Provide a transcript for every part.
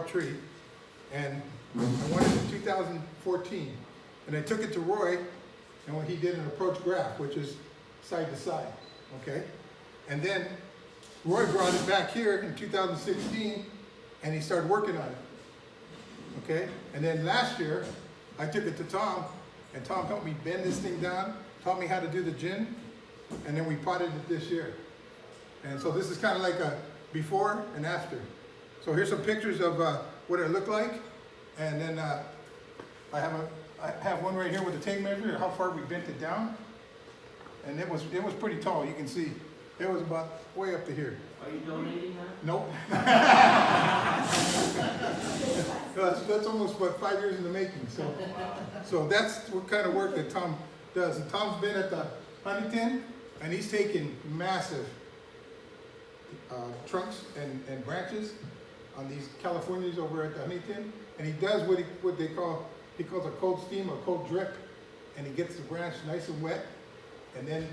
tall tree, and I wanted it in 2014. And I took it to Roy, and when he did an approach graph, which is side to side, okay? And then Roy brought it back here in 2016, and he started working on it, okay? And then last year, I took it to Tom, and Tom helped me bend this thing down, taught me how to do the gin, and then we potted it this year. And so this is kind of like a before and after. So here's some pictures of what it looked like, and then I have one right here with a tape measure, how far we bent it down, and it was pretty tall. You can see it was about way up to here. Are you donating that? Nope. That's almost about 5 years in the making. So that's what kind of work that Tom does. And Tom's been at the Huntington, and he's taken massive trunks and branches on these Californias over at the Huntington, and he does what he calls a cold steam or cold drip, and he gets the branch nice and wet, and then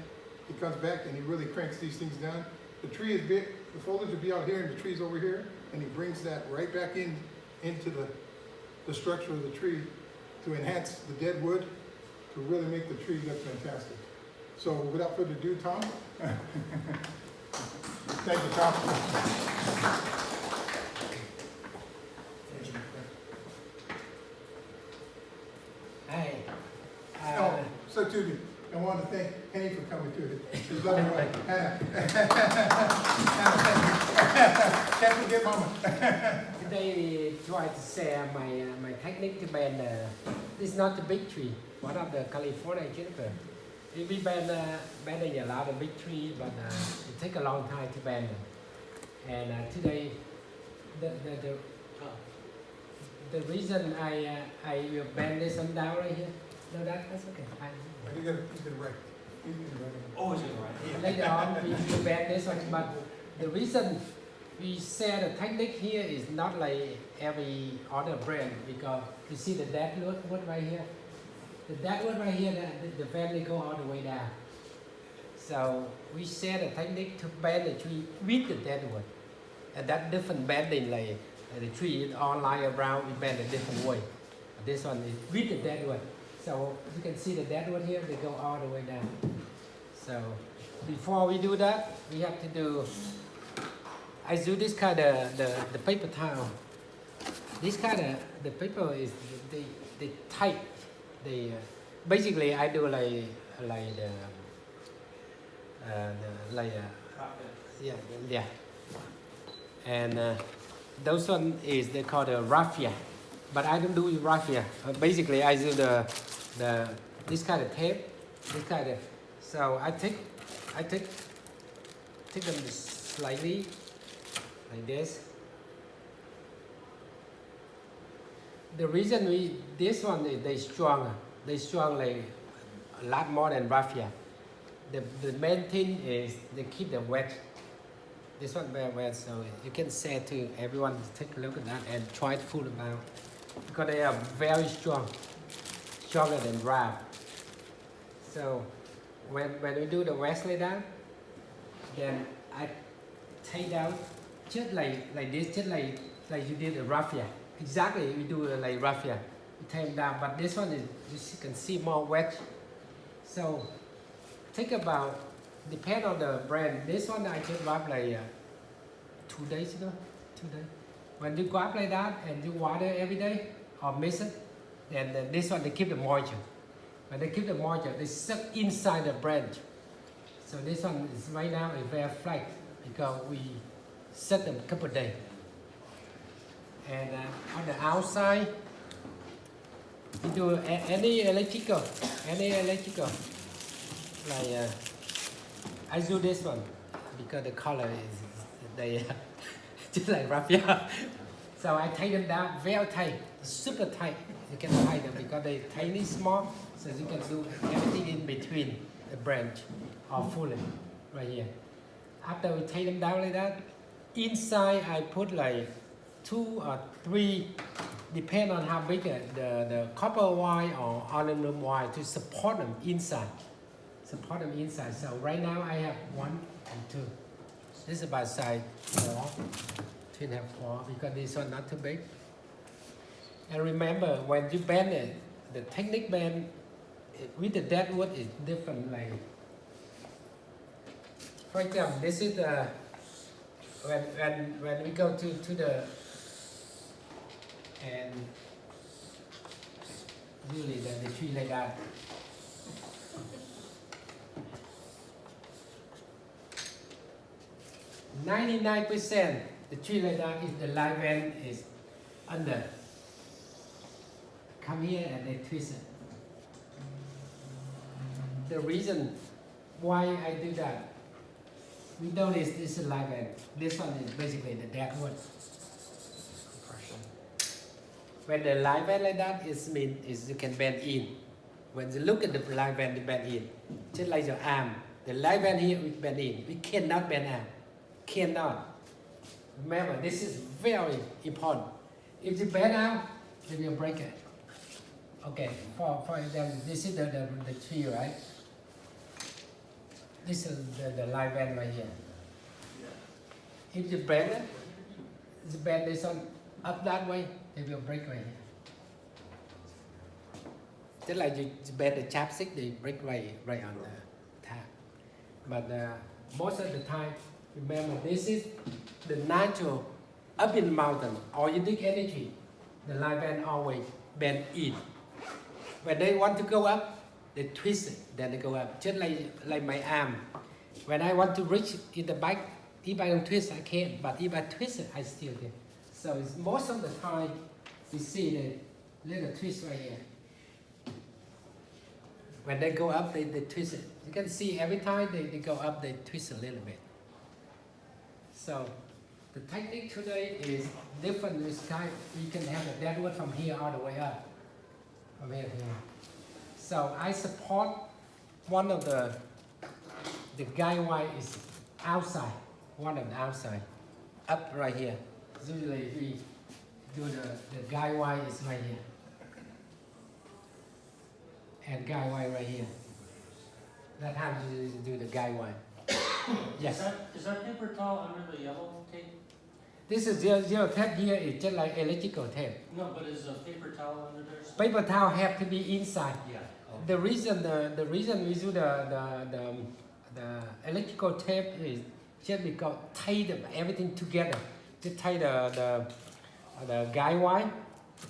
he comes back and he really cranks these things down. The tree is big, the foliage will be out here and the tree's over here, and he brings that right back into the structure of the tree to enhance the dead wood, to really make the tree look fantastic. So without further ado, Tom. Thank you, Tom. Hi. Oh, so too, I want to thank Penny for coming to it. She's loving it. Hannah. Can't forget Mama. Today we try to share my technique to bend. This is not the big tree, one of the California Juniper. We bending a lot of big tree, but it takes a long time to bend. And today, the reason I will bend this one down right here. No, that's okay. Fine. You get it right. Oh, is it right? Later on, we will bend this one, but the reason we share the technique here is not like every other brand, because you see the dead wood right here. The dead wood right here, the family go all the way down. So we share the technique to bend the tree with the dead wood. And that different bending, like the tree is all lying around, we bend a different way. This one is with the dead wood. So you can see the dead wood here, they go all the way down. So before we do that, we have to do, I do this kind of, the paper towel. This kind of, the paper is, they tight. Basically I do like yeah. And those one is they call the raffia, but I don't do raffia. Basically I do this kind of tape, this kind of. So I take them slightly like this. The reason this one is they strong like a lot more than raffia. The main thing is they keep them wet. This one very wet, so you can say to everyone to take a look at that and try to pull them out, because they are very strong, stronger than raff. So when we do the Wesley down, then I take down just like this, just like you did the raffia. Exactly, we do like raffia. We take them down, but this one is, you can see more wet. So think about, depend on the brand. This one I just wrap like 2 days ago. 2 days. When you wrap like that and you water every day or mix it, then this one they keep the moisture. When they keep the moisture, they suck inside the branch. So this one is right now is very flat because we set them a couple of days. And on the outside, we do any electrical. Like I do this one because the color is just like raffia. So I tie them down very tight, super tight. You can tie them because they're tiny, small, so you can do everything in between the branch or fully right here. After we tie them down like that, inside I put like 2 or 3, depend on how big the copper wire or aluminum wire to support them inside. So right now I have 1 and 2. This is about size 4, 2.5, 4, because this one not too big. And remember, when you bend it, the technique bend with the dead wood is different. Like, for example, this is the when we go to the and usually the tree like that. 99% the tree like that is the live end is under. Come here and they twist it. The reason why I do that, we notice this is live end. This one is basically the dead wood. When the live end like that, it means you can bend in. When you look at the live end, you bend in. Just like your arm. The live end here, we bend in. We cannot bend arm. Cannot. Remember, this is very important. If you bend out, they will break it. Okay, for example, this is the tree, right? This is the live end right here. If you bend it, you bend this one up that way, they will break right here. Just like you bend the chapstick, they break right on the tap. But most of the time, remember, this is the natural up in the mountain, or you dig any tree, the live end always bend in. When they want to go up, they twist it, then they go up. Just like my arm. When I want to reach in the bike, if I don't twist, I can't. But if I twist it, I still can. So it's most of the time, you see the little twist right here. When they go up, they twist it. You can see every time they go up, they twist a little bit. So the technique today is different. This kind, you can have a dead wood from here all the way up. From here to here. So I support one of the guy wire is outside. One of the outside. Up right here. Usually we do the guy wire is right here. And guy wire right here. That's how you do the guy wire. Yes. Is that paper towel under the yellow tape? This is zero tape here. It's just like electrical tape. No, but is a paper towel under there? Paper towel have to be inside. Yeah. Okay. The reason we do the electrical tape is just because tie everything together. You tie the guy wire,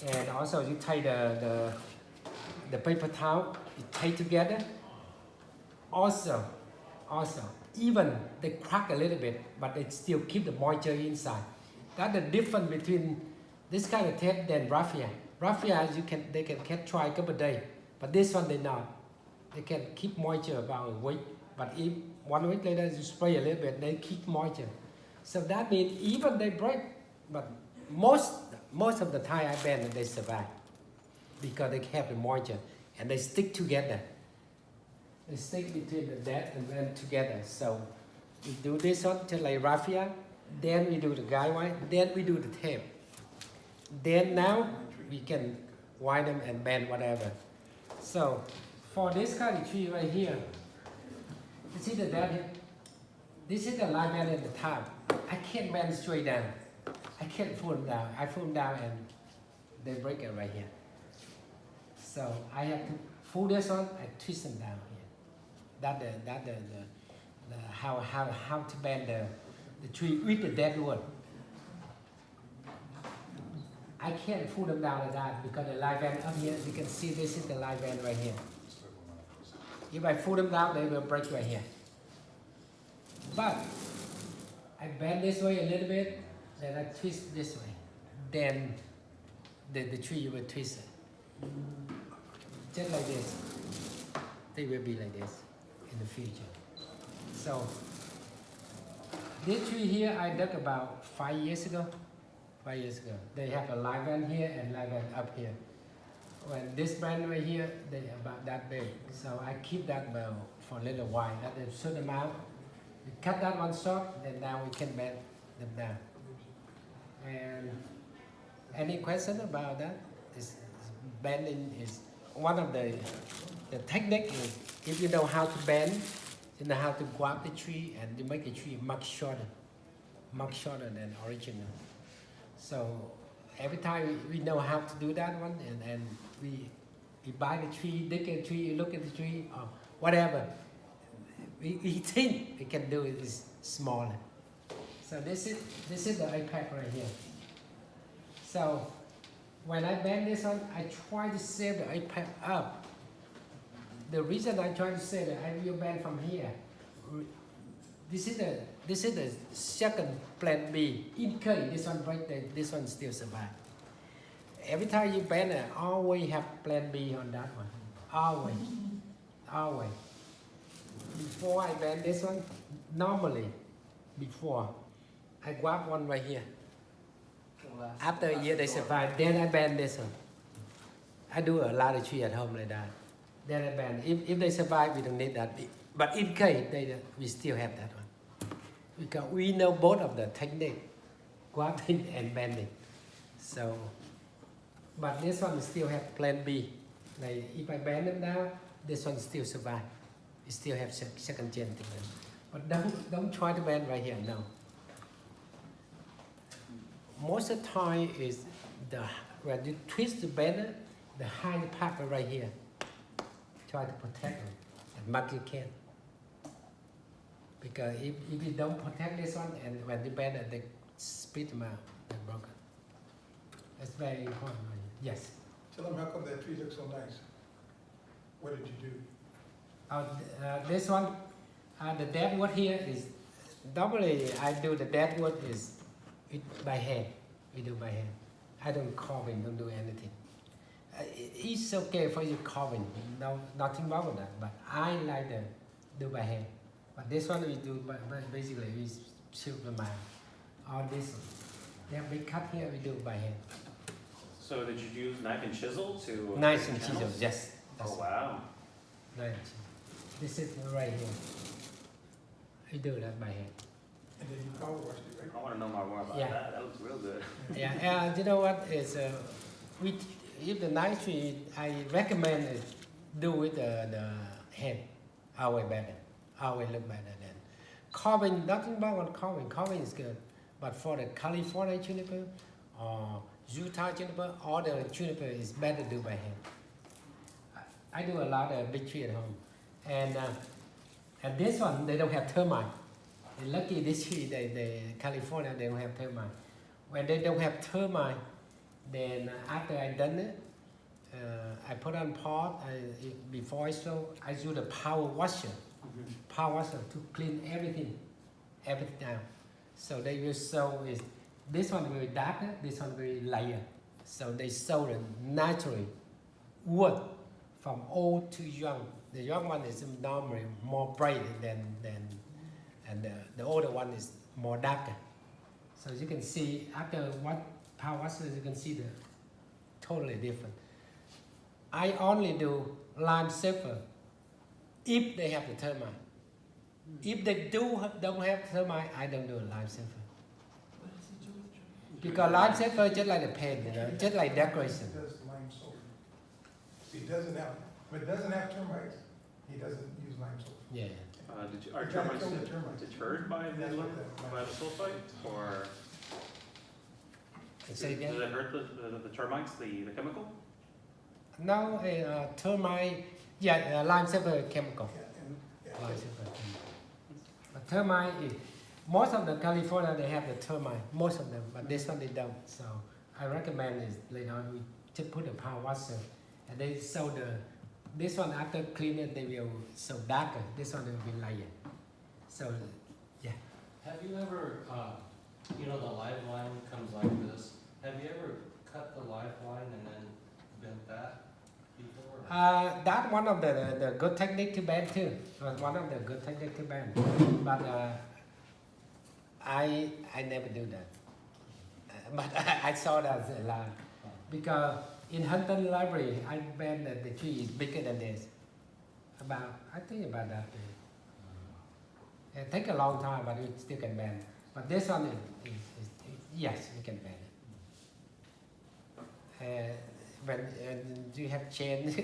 and also you tie the paper towel. You tie together. Also, even they crack a little bit, but they still keep the moisture inside. That's the difference between this kind of tape than raffia. Raffia, they can try a couple of days, but this one they not. They can keep moisture about a week, but if 1 week later you spray a little bit, they keep moisture. So that means even they break, but most of the time I bend they survive because they have the moisture and they stick together. They stick between the dead and then together. So we do this one just like raffia, then we do the guy wire, then we do the tape. Then now we can wire them and bend whatever. So for this kind of tree right here, you see the dead here? This is the live bend at the top. I can't bend straight down. I can't pull them down. I pull them down and they break it right here. So I have to pull this on and twist them down here. That's the how to bend the tree with the dead wood. I can't pull them down like that because the live end up here, you can see this is the live end right here. If I pull them down, they will break right here. But I bend this way a little bit, then I twist this way. Then the tree will twist it. Just like this. They will be like this in the future. So this tree here I dug about 5 years ago. 5 years ago. They have a live end here and live end up here. When this brand right here, they about that big. So I keep that bow for a little while. That they shoot them out. We cut that one short, then now we can bend them down. And any question about that? This bending is one of the technique is if you know how to bend, you know how to grab the tree and you make the tree much shorter than original. So every time we know how to do that one, and we buy the tree, dig a tree, look at the tree, or whatever. We think we can do it is smaller. So this is the iPad right here. So when I bend this one, I try to save the iPad up. The reason I try to save it, I will bend from here. This is the second plan B. In case this one break, this one still survive. Every time you bend it, always have plan B on that one. Always, always. Before I bend this one, normally, before I grab one right here. After a year they survive, then I bend this one. I do a lot of tree at home like that. Then I bend. If they survive, we don't need that. But in case we still have that one. Because we know both of the technique, grabbing and bending. So, but this one still have plan B. Like if I bend them down, this one still survive. It still have second gen technique. But don't try to bend right here, no. Most of the time is when you twist the bender, the hind part right here. Try to protect it as much as you can. Because if you don't protect this one, and when you bend it, they split them out, they're broken. That's very important. Yes. Tell them how come that tree looks so nice. What did you do? This one, the dead wood here is, normally I do the dead wood is by hand. We do by hand. I don't carving, don't do anything. It's okay for you carving, no, nothing wrong with that, but I like to do by hand. But this one we do, basically we shoot the mine. All this, yeah, we cut here, we do by hand. So did you use knife and chisel to? Knife and chisel, yes. Oh wow. Knife and chisel. This is right here. We do that by hand. And then you power washed it, right? I want to know more about Yeah. that. That looks real good. Yeah, you know what is if the knife tree, I recommend it do with the hand. Always better. Always look better than carving. Nothing wrong on carving. Carving is good, but for the California juniper or Utah juniper, all the juniper is better do by hand. I do a lot of big tree at home, and this one they don't have termite. Lucky this tree, the California they don't have termite. When they don't have termite, then after I done it, I put on pot. Before I sow, I use the power washer. Power washer to clean everything down. So they will sow is this one very darker, this one very lighter. So they sow the naturally wood from old to young. The young one is normally more bright and the older one is more darker. So you can see after one power washer, you can see the totally different. I only do lime safer if they have the termite. If they don't have termite, I don't do a lime safer. Because lime safer is just like the paint, you know, just like decoration. He does lime sulfur. He doesn't have, but it doesn't have termites. He doesn't use lime sulfur. Yeah. Are You gotta termites kill the termites. deterred by That's what the sulfite, or Say again? does it hurt the termites, the chemical? No, termite, yeah, lime safer chemical. Yeah, Lime safer chemical. But termite is, most of the California they have the termite, most of them, but this one they don't. So I recommend is later on we just put the power washer and they sow this one after clean it they will sow darker, this one will be lighter. So yeah. Have you ever, you know, the live line comes like this. Have you ever cut the live line and then bent that before? That one of the good technique to bend too. Was one of the good technique to bend. But I never do that. But I saw that a lot. Because in Hunton Library, I bend that the tree is bigger than this. I think about that. It takes a long time, but you still can bend. But this one is yes, you can bend it. When you have chain,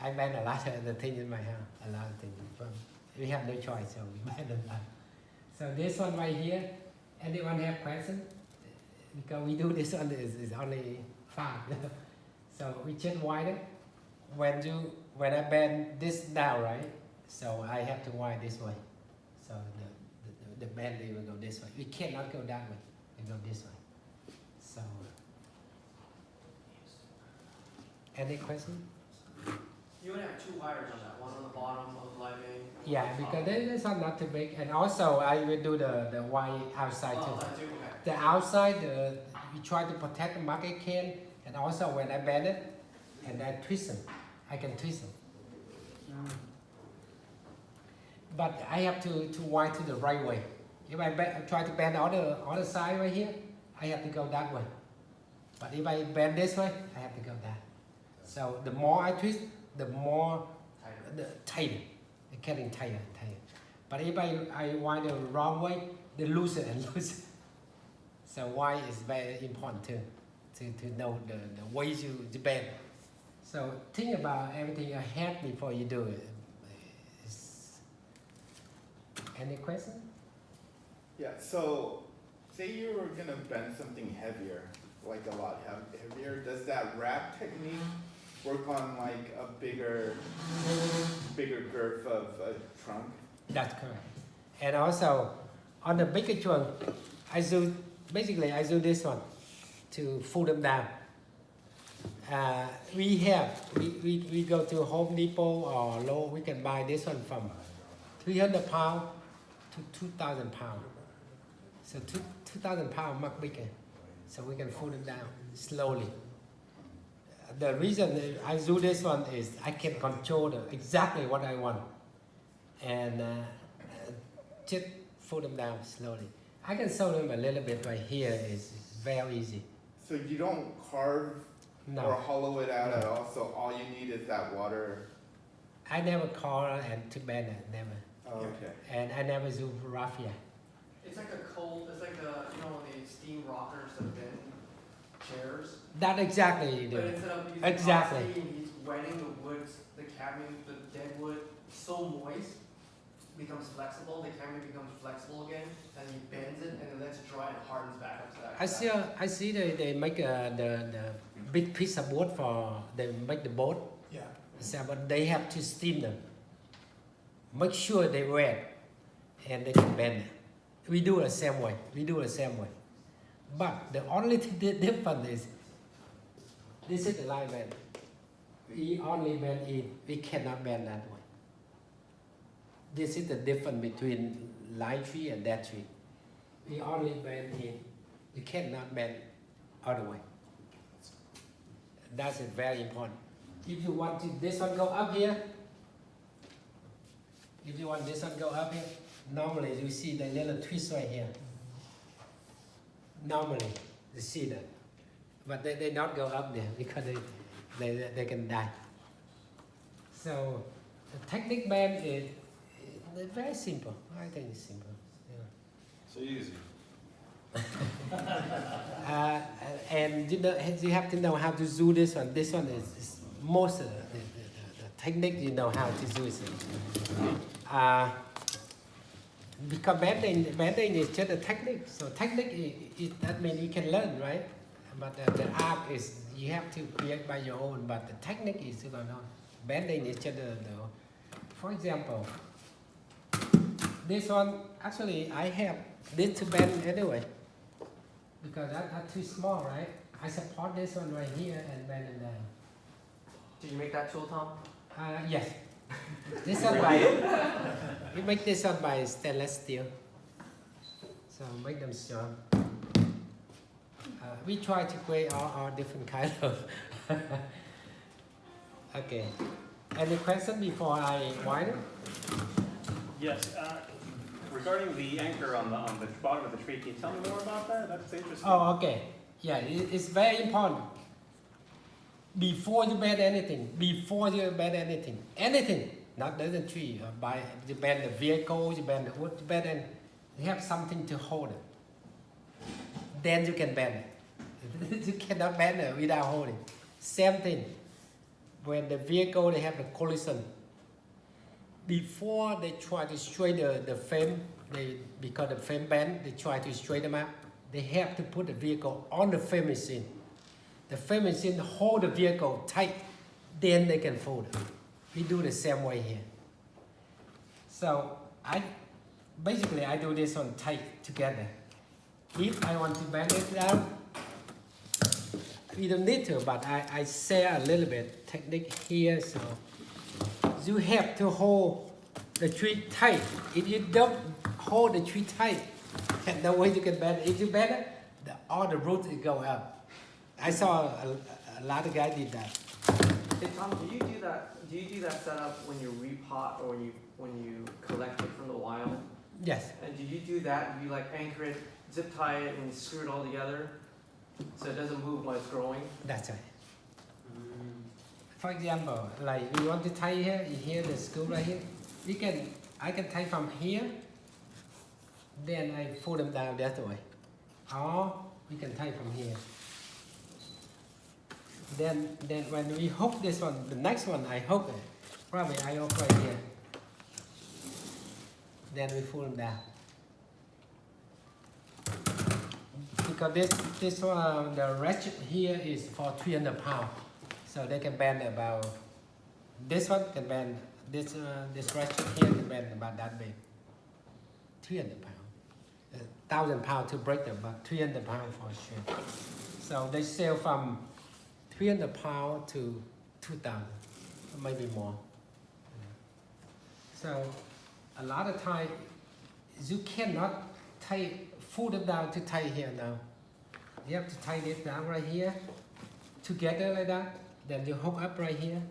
I bend a lot of the things in my house, a lot of things. We have no choice, so we bend a lot. So this one right here, anyone have question? because we do this one is only 5. So we just widen. When I bend this down, right? So I have to widen this way. So the bending will go this way. We cannot go that way. We go this way. So any question? You only have 2 wires on that, one on the bottom of the live vein. Yeah, because this one not too big, and also I will do the wire outside Oh, too. that too, okay. The outside, we try to protect the market can, and also when I bend it, and I twist them, I can twist them. But I have to wind to the right way. If I try to bend other side right here, I have to go that way. But if I bend this way, I have to go that. So the more I twist, the more tighter. It's getting tighter. But if I wind the wrong way, they looser and looser. So why is very important too, to know the ways you bend. So think about everything ahead before you do it. Any question? Yeah, so say you were gonna bend something heavier, like a lot heavier, does that wrap technique work on like a bigger girth of a trunk? That's correct. And also on the bigger trunk, I do this one to fold them down. We go to Home Depot or Lowe's, we can buy this one from 300 pounds to 2,000 pounds. So 2,000 pounds much bigger. So we can fold them down slowly. The reason I do this one is I can control exactly what I want. And just fold them down slowly. I can sew them a little bit right here. It's very easy. So you don't carve or No, hollow it out at all, so all you need is that water? I never call and to bend it, never. Oh, okay. And I never do raffia. It's like a cold, it's like the, you know, the steam rockers that bend chairs. That exactly you But do. instead of using Exactly. hot steam, he's wetting the woods, the cadmium, the dead wood, so moist, becomes flexible, the cadmium becomes flexible again, and he bends it, and then lets it dry and hardens back up to that. I see they make the big piece of wood they make the boat. Yeah. So, but they have to steam them. Make sure they wet and they can bend. We do the same way. But the only difference is this is the line bend. We only bend in. We cannot bend that way. This is the difference between line tree and dead tree. We only bend in. We cannot bend other way. That's very important. If you want this one go up here, normally you see the little twist right here. Normally, you see that. But they not go up there because they can die. So the technique bend is very simple. I think it's simple. So easy. And you have to know how to do this one. This one is most of the technique you know how to do it. Because bending is just a technique. So technique that means you can learn, right? But the art is you have to create by your own. But the technique is you don't know. Bending is just for example, this one actually I have this to bend anyway. Because that's too small, right? I support this one right here and bend it down. Did you make that tool, Tom? Yes. This one we make this one by stainless steel. So make them strong. We try to create all different kind of. Okay. Any question before I widen? Yes, regarding the anchor on the bottom of the tree, can you tell me more about that? That's interesting. Oh, okay. Yeah, it's very important. Before you bend anything, not the tree, you bend the vehicle, you bend the wood, you have something to hold it. Then you can bend it. You cannot bend it without holding. Same thing. When the vehicle, they have the collision. Before they try to straighten the frame, because the frame bend, they try to straighten them up. they have to put the vehicle on the frame machine. The frame machine hold the vehicle tight, then they can fold it. We do the same way here. So I do this one tight together. If I want to bend it down, we don't need to, but I share a little bit technique here. So you have to hold the tree tight. If you don't hold the tree tight, no way you can bend it. If you bend it, all the roots will go up. I saw a lot of guys did that. Hey Tom, do you do that? Do you do that setup when you repot or when you collect it from the wild? Yes. And do you do that? You like anchor it, zip tie it, and screw it all together so it doesn't move while it's growing? That's right. For example, like you want to tie here the screw right here. I can tie from here, then I fold them down that way. Or we can tie from here. Then when we hook this one, the next one I hook it. Probably I hook right here. Then we fold them down. Because this one, the ratchet here is for 300 pounds. So they can bend about, this one can bend, this ratchet here can bend about that big. 300 pounds. 1,000 pounds to break them, but 300 pounds for sure. So they sell from 300 pounds to 2,000, maybe more. So a lot of time, you cannot fold it down to tie here now. You have to tie this down right here, together like that. Then you hook up right here.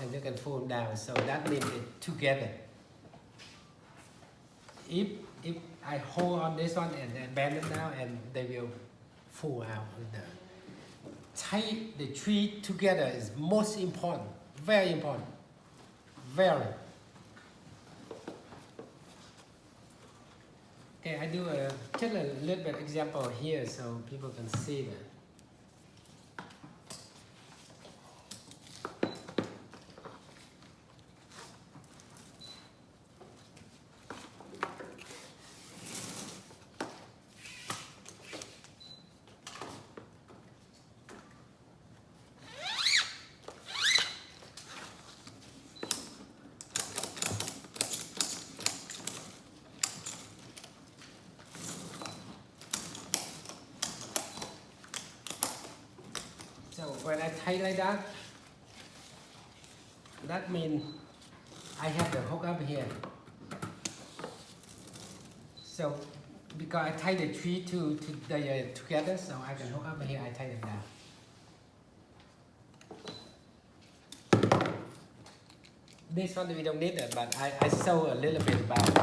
And you can fold down, so that means it together. If I hold on this one and then bend it down, and they will fall out. Tie the tree together is most important, very important, very. Okay, I do just a little bit example here so people can see that. So when I tie like that, that means I have the hook up here. So because I tie the tree together, so I can hook up here, I tie it down. This one we don't need it, but I show a little bit about it.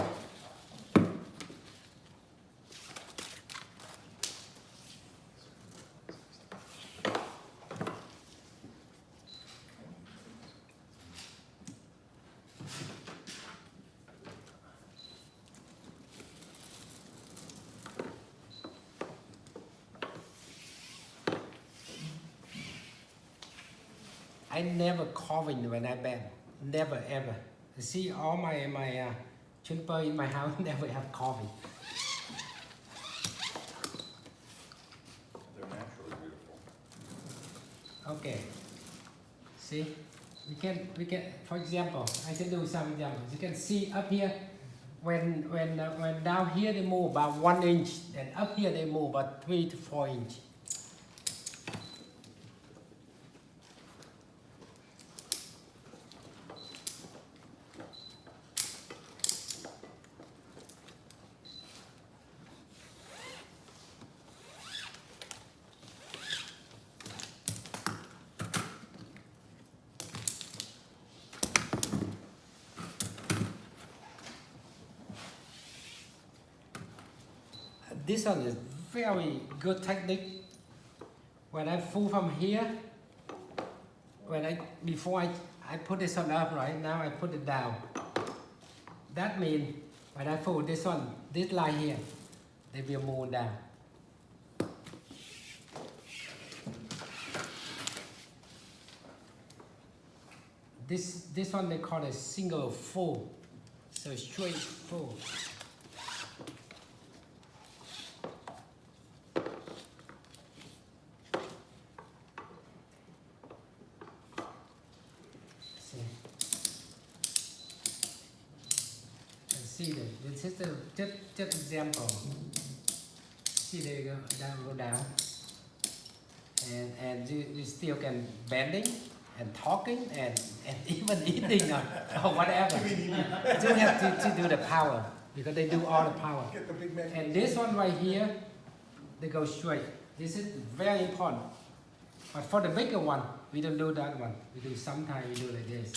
I never carving when I bend, never ever. You see all my juniper in my house never have carving. They're naturally beautiful. Okay. See, we can for example, I can do some examples. You can see up here when down here they move about 1 inch, and up here they move about 3 to 4 inches. This one is very good technique. When I pull from here, before I put this one up, right now I put it down. That means when I fold this one, this line here, they will move down. This one they call a single fold, so straight fold. See this is the just example. See they go down, and you still can bending and talking and even eating or whatever. You don't have to do the power because they do all the power. Get the big man. And this one right here, they go straight. This is very important. But for the bigger one, we don't do that one. We do sometimes we do like this.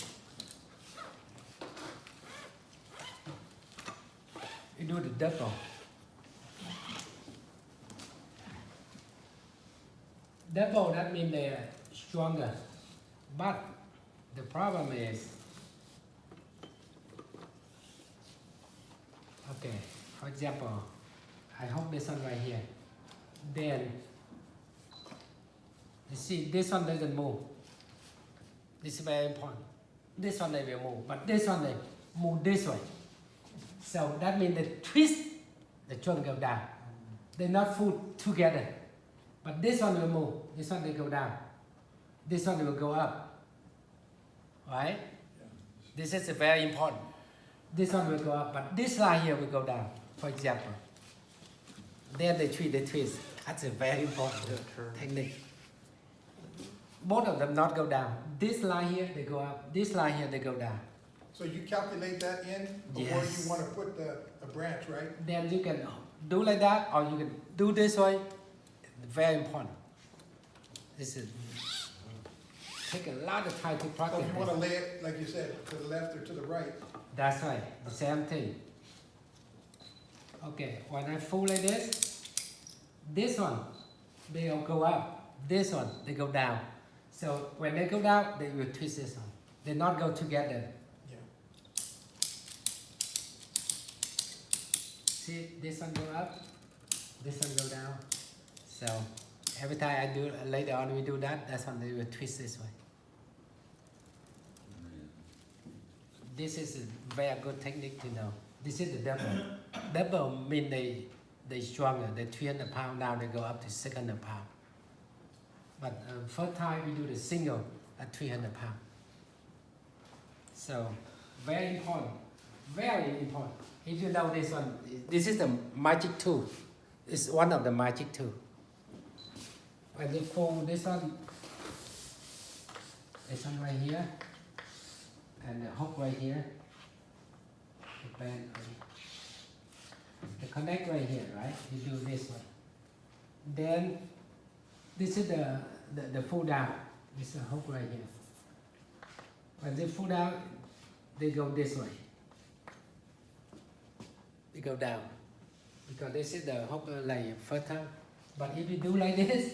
We do the double. Double, that means they're stronger. But the problem is, okay, for example, I hold this one right here. Then, you see, this one doesn't move. This is very important. This one they will move, but this one they move this way. So that means they twist, the trunk go down. They're not full together. But this one will move, this one will go down. This one will go up. Right? This is very important. This one will go up, but this line here will go down, for example. Then they twist. That's a very important technique. Both of them not go down. This line here, they go up. This line here, they go down. So you calculate that in before Yes. you want to put the branch, right? Then you can do like that, or you can do this way. Very important. This is take a lot of time to So practice. if you want to this. lay it, like you said, to the left or to the right. That's right. The same thing. Okay. When I fold like this one, they'll go up. This one, they go down. So when they go down, they will twist this one. They not go together. Yeah. See, this one go up, this one go down. So every time I do, later on we do that, that's when they will twist this way. This is a very good technique to know. This is the double. Double means they stronger. They 300 pounds, now they go up to 600 pounds. But first time we do the single at 300 pounds. So very important, very important. If you know this one, this is the magic tool. It's one of the magic tools. When you fold this one right here, and the hook right here, the band, the connect right here, right? You do this one. Then this is the pull down. This is a hook right here. When they pull down, they go this way. They go down. Because this is the hook like first time. But if you do like this,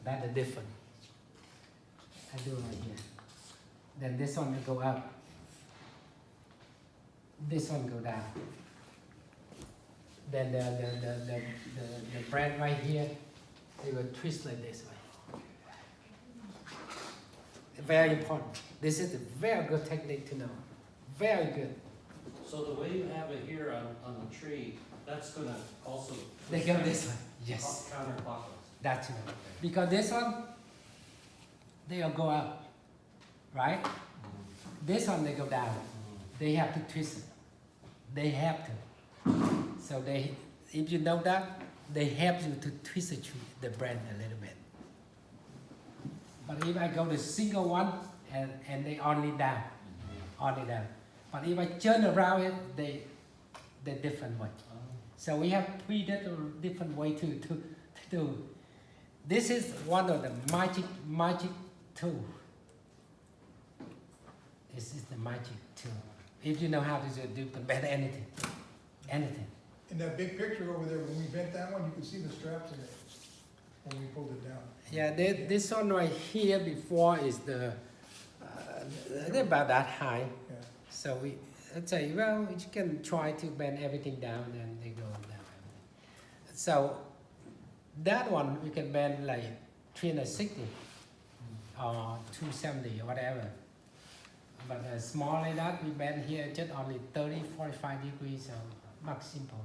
that's the difference. I do right here. Then this one will go up. This one go down. Then the brand right here, they will twist like this way. Very important. This is a very good technique to know. Very good. So the way you have it here on the tree, that's gonna also. They go this way. Yes. Counterclockwise. That's it. Because this one, they'll go up. Right? This one they go down. They have to twist it. They have to. So if you know that, they help you to twist the brand a little bit. But if I go the single one and they only down. But if I turn around it, they different way. So we have three different way to do. This is one of the magic tool. This is the magic tool. If you know how to do better anything. In that big picture over there, when we bent that one, you can see the straps in it when we pulled it down. Yeah, this one right here before is they're about that high. Yeah. So I'd say, well, you can try to bend everything down and they go down. So that one we can bend like 360 or 270 or whatever. But small like that, we bend here just only 30, 45 degrees, so much simple.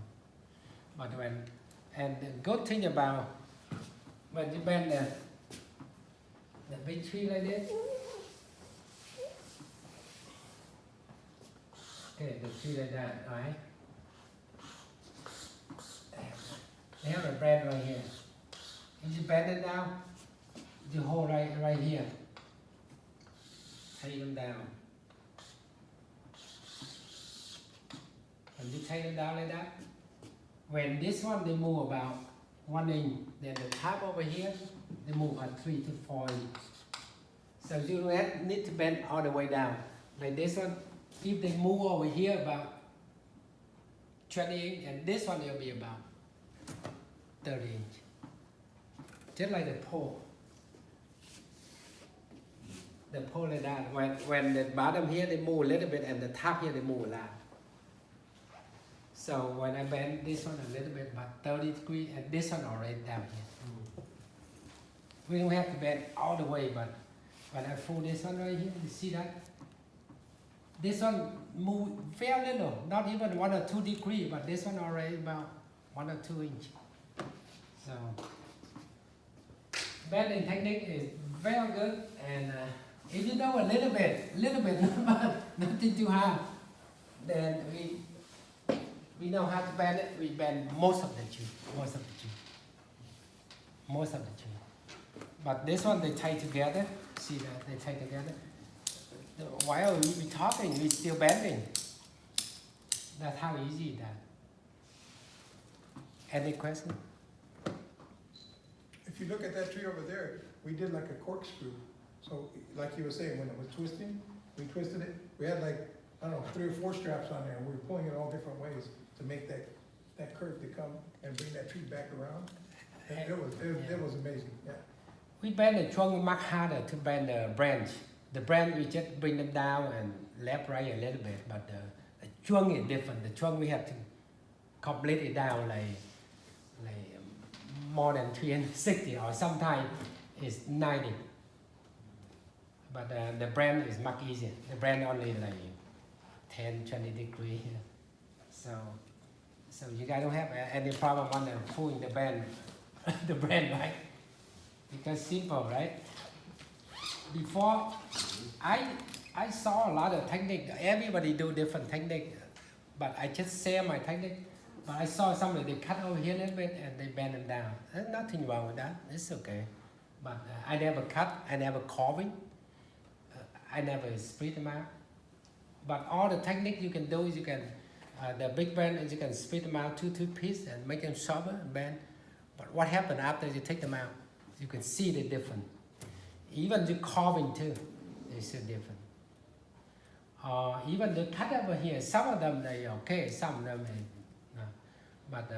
But and the good thing about when you bend the big tree like this, Okay, the tree like that, right? They have a brand right here. If you bend it down, the hole right here. Take them down. And you take them down like that. When this one they move about 1 inch, then the top over here they move at 3 to 4 inch. So you need to bend all the way down. Like this one, if they move over here about 20 inch, and this one will be about 30 inch. Just like the pole. The pole like that. When the bottom here they move a little bit and the top here they move a lot. So when I bend this one a little bit, about 30 degrees, and this one already down here. We don't have to bend all the way, but when I fold this one right here, you see that? This one move very little, not even 1 or 2 degrees, but this one already about 1 or 2 inch. So bending technique is very good, and if you know a little bit, nothing too hard, then we know how to bend it. We bend most of the tree. But this one they tie together. See that they tie together. While we talking, we still bending. That's how easy that. Any question? If you look at that tree over there, we did like a corkscrew. So like you were saying, when it was twisting, we twisted it. We had like, I don't know, 3 or 4 straps on there, and we were pulling it all different ways to make that curve to come and bring that tree back around. And it was amazing, yeah. We bend the trunk much harder to bend the branch. The branch we just bring them down and left, right a little bit, but the trunk is different. The trunk we have to complete it down like more than 360, or sometimes it's 90. But the branch is much easier. The branch only like 10, 20 degrees here. So you guys don't have any problem on pulling the band, the brand, right? Because simple, right? Before, I saw a lot of technique. Everybody do different technique, but I just share my technique. But I saw somebody, they cut over here a little bit and they bend them down. There's nothing wrong with that. It's okay. But I never cut, I never carving. I never split them out. But all the technique you can do is you can, the big bend is you can split them out two pieces and make them sharper and bend. But what happened after you take them out? You can see the difference. Even the carving too, is so different. Even the cut over here, some of them they okay, some of them no. But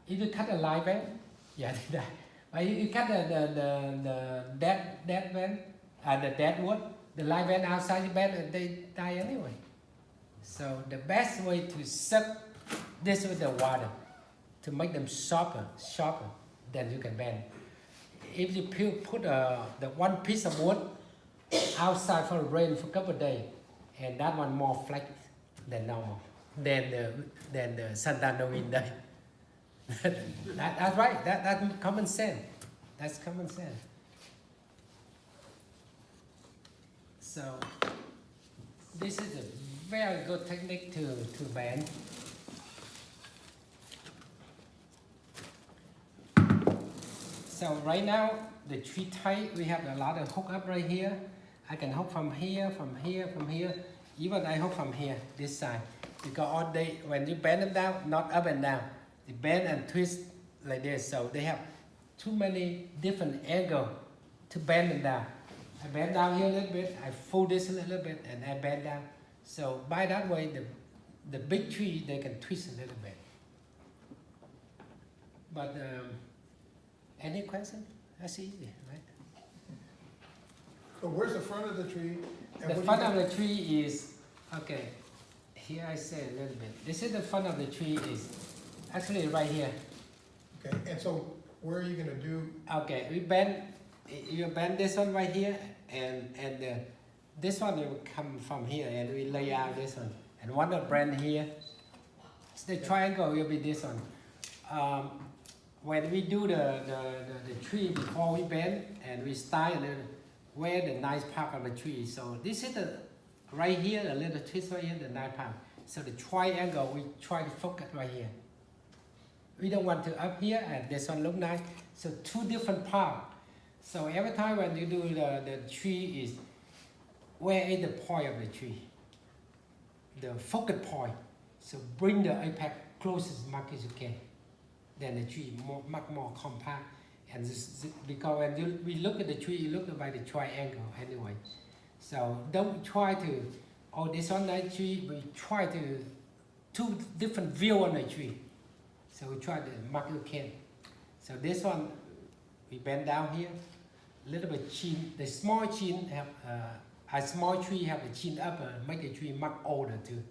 if you cut a live bend, yeah, they die. But if you cut the dead bend, the dead wood, the live bend outside the bend, they die anyway. So the best way to suck this with the water to make them sharper, then you can bend. If you put the one piece of wood outside for the rain for a couple of days, and that one more flat than normal, than the Santana wind day. That's right. That's common sense. That's common sense. So this is a very good technique to bend. So right now the tree tight, we have a lot of hook up right here. I can hook from here, from here, from here. Even I hook from here, this side. Because all day, when you bend them down, not up and down, they bend and twist like this. So they have too many different angles to bend them down. I bend down here a little bit, I fold this a little bit, and I bend down. So by that way, the big tree, they can twist a little bit. But any question? That's easy, right? So where's the front of the tree? And The what do front you of the tree is, okay, here I say a little bit. This is the front of the tree is actually right here. Okay, and so where are you gonna do? Okay, you bend this one right here, and this one will come from here, and we lay out this one. And one will bend here. The triangle will be this one. When we do the tree before we bend, and we style where the nice part of the tree. So this is the right here, a little twist right here, the 9 pound. So the triangle, we try to focus right here. We don't want to up here and this one look nice. So 2 different parts. So every time when you do the tree is, where is the point of the tree? The focus point. So bring the apex close as much as you can. Then the tree much more compact. And because when we look at the tree, you look by the triangle anyway. So don't try to, oh this one nice tree, we try to 2 different view on the tree. So we try to mark you can. So this one, we bend down here, a little bit chin. The small chin have, a small tree have the chin up, make the tree much older too.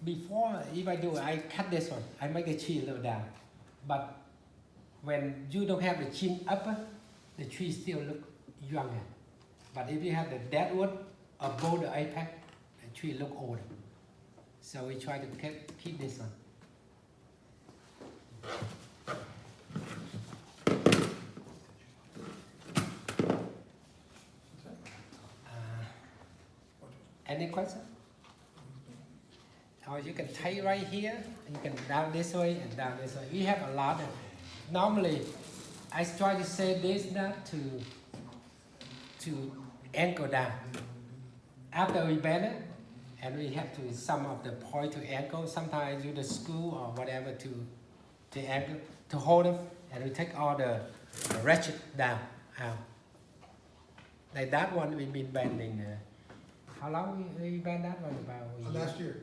Before, if I do, I cut this one, I make the tree a little down. But when you don't have the chin up, the tree still look younger. But if you have the dead wood above the apex, the tree look older. So we try to keep this one. Any question? Or you can take right here, you can down this way and down this way. We have a lot of, normally I try to say this now to angle down. After we bend it, and we have to some of the point to angle, sometimes use the screw or whatever to angle, to hold them, and we take all the ratchet down, out. Like that one we've been bending, how long we bend that one? About a year? Last year.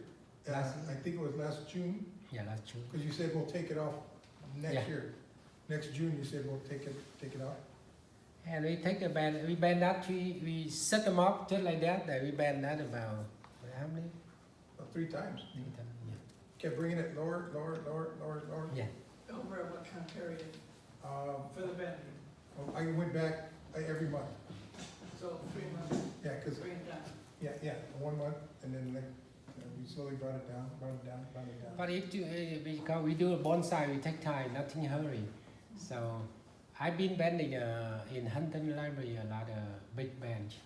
I think it was last June, Yeah, last June. because you said we'll take it off next Yeah. year. Next June, you said we'll take it off. And we take the bend, we bend that tree, we set them up just like that, then we bend that about, how many? 3 times. 3 times, Kept bringing it lower. yeah. Over what time period for the bending? I went back every month. So 3 months, Yeah, because, bring it down. yeah, 1 month, and then we slowly brought it down. But if you, because we do a bonsai, we take time, nothing hurry. So I've been bending in Huntington Library a lot of big bench.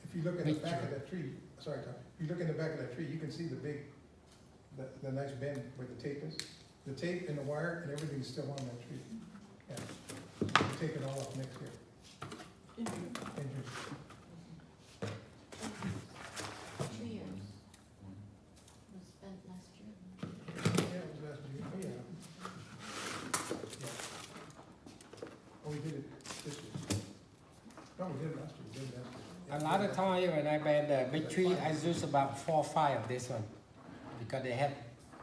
If you look at the back Picture. of that tree, sorry, Tom, if you look in the back of that tree, you can see the nice bend where the tape is. The tape and the wire and everything's still on that tree. Yeah. We'll take it all off next year. In June. In June. 2 years was spent last year. Yeah, it was last June. Oh, yeah. Oh, we did it this year. No, we did it last year. A lot of time when I bend a big tree, I use about 4 or 5 of this one. Because they have,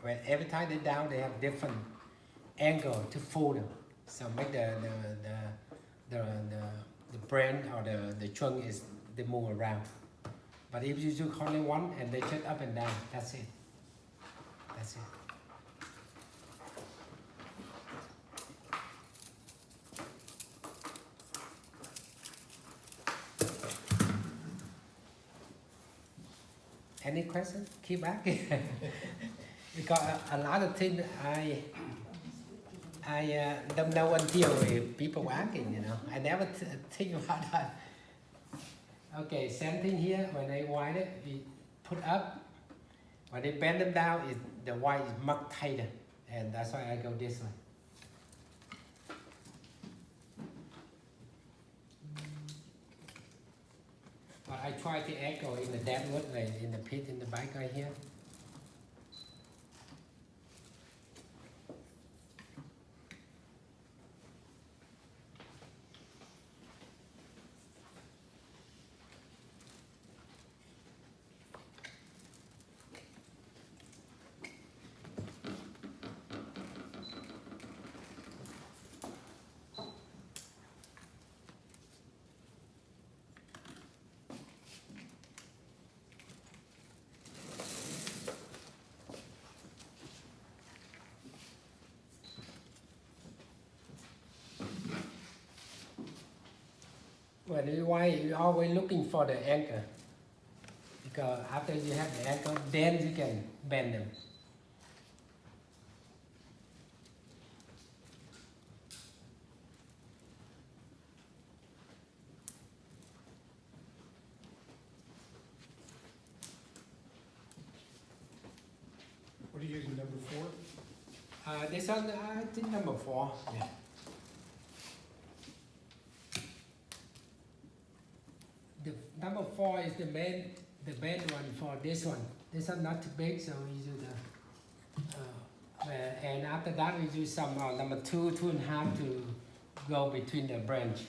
when every time they down, they have different angle to fold them. So make the brand or the trunk is, they move around. But if you do only one and they just up and down, that's it. That's it. Any question? Keep back. Because a lot of things I don't know until people asking, you know. I never think about that. Okay, same thing here. When they wind it, we put up. When they bend them down, the wire is much tighter, and that's why I go this way. But I try to echo in the dead wood, like in the pit in the back right here. When you wind, you're always looking for the anchor. Because after you have the anchor, then you can bend them. are you using, number 4? This one, I think number 4. Yeah. The number 4 is the main one for this one. This one not too big, so we use the, and after that we use some number 2, 2.5 to go between the branch.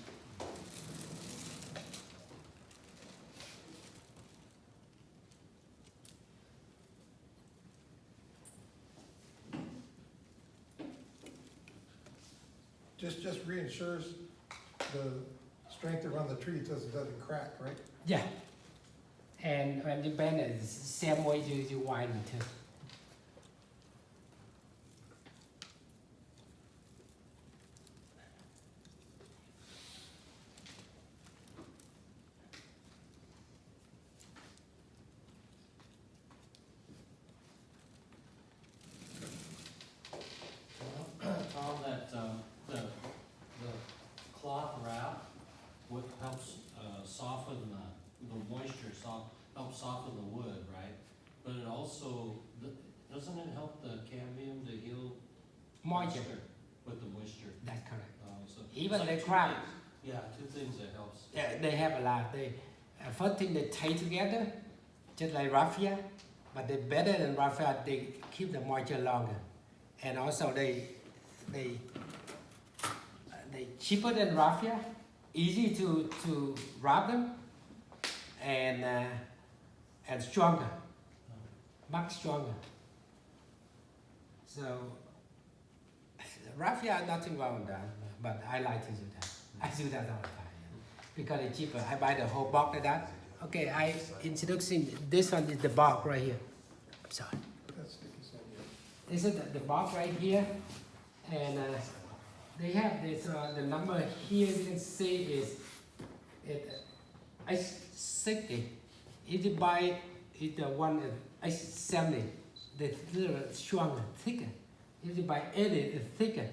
Just reinsures the strength around the tree, it doesn't crack, right? Yeah. And when you bend it, it's the same way you widen it too. Tom, that, the cloth wrap, what helps, soften the moisture, helps soften the wood, right? But it also, doesn't it help the cadmium to heal Moisture. faster with the moisture? That's correct. So Even it's they two crack. things. Yeah, 2 things that helps. Yeah, they have a lot. They first thing they tie together, just like raffia, but they better than raffia. They keep the moisture longer, and also they cheaper than raffia, easy to wrap them, and stronger, much stronger. So raffia, nothing wrong with that, but I like to do that. I do that all the time because it's cheaper. I buy the whole box like that. Okay, I introducing this one is the box right here. I'm sorry. That's sticky side, yeah. This is the box right here, and they have this. The number here you can see is I60. If you buy it the one I70, the little stronger, thicker. If you buy 80, it's thicker.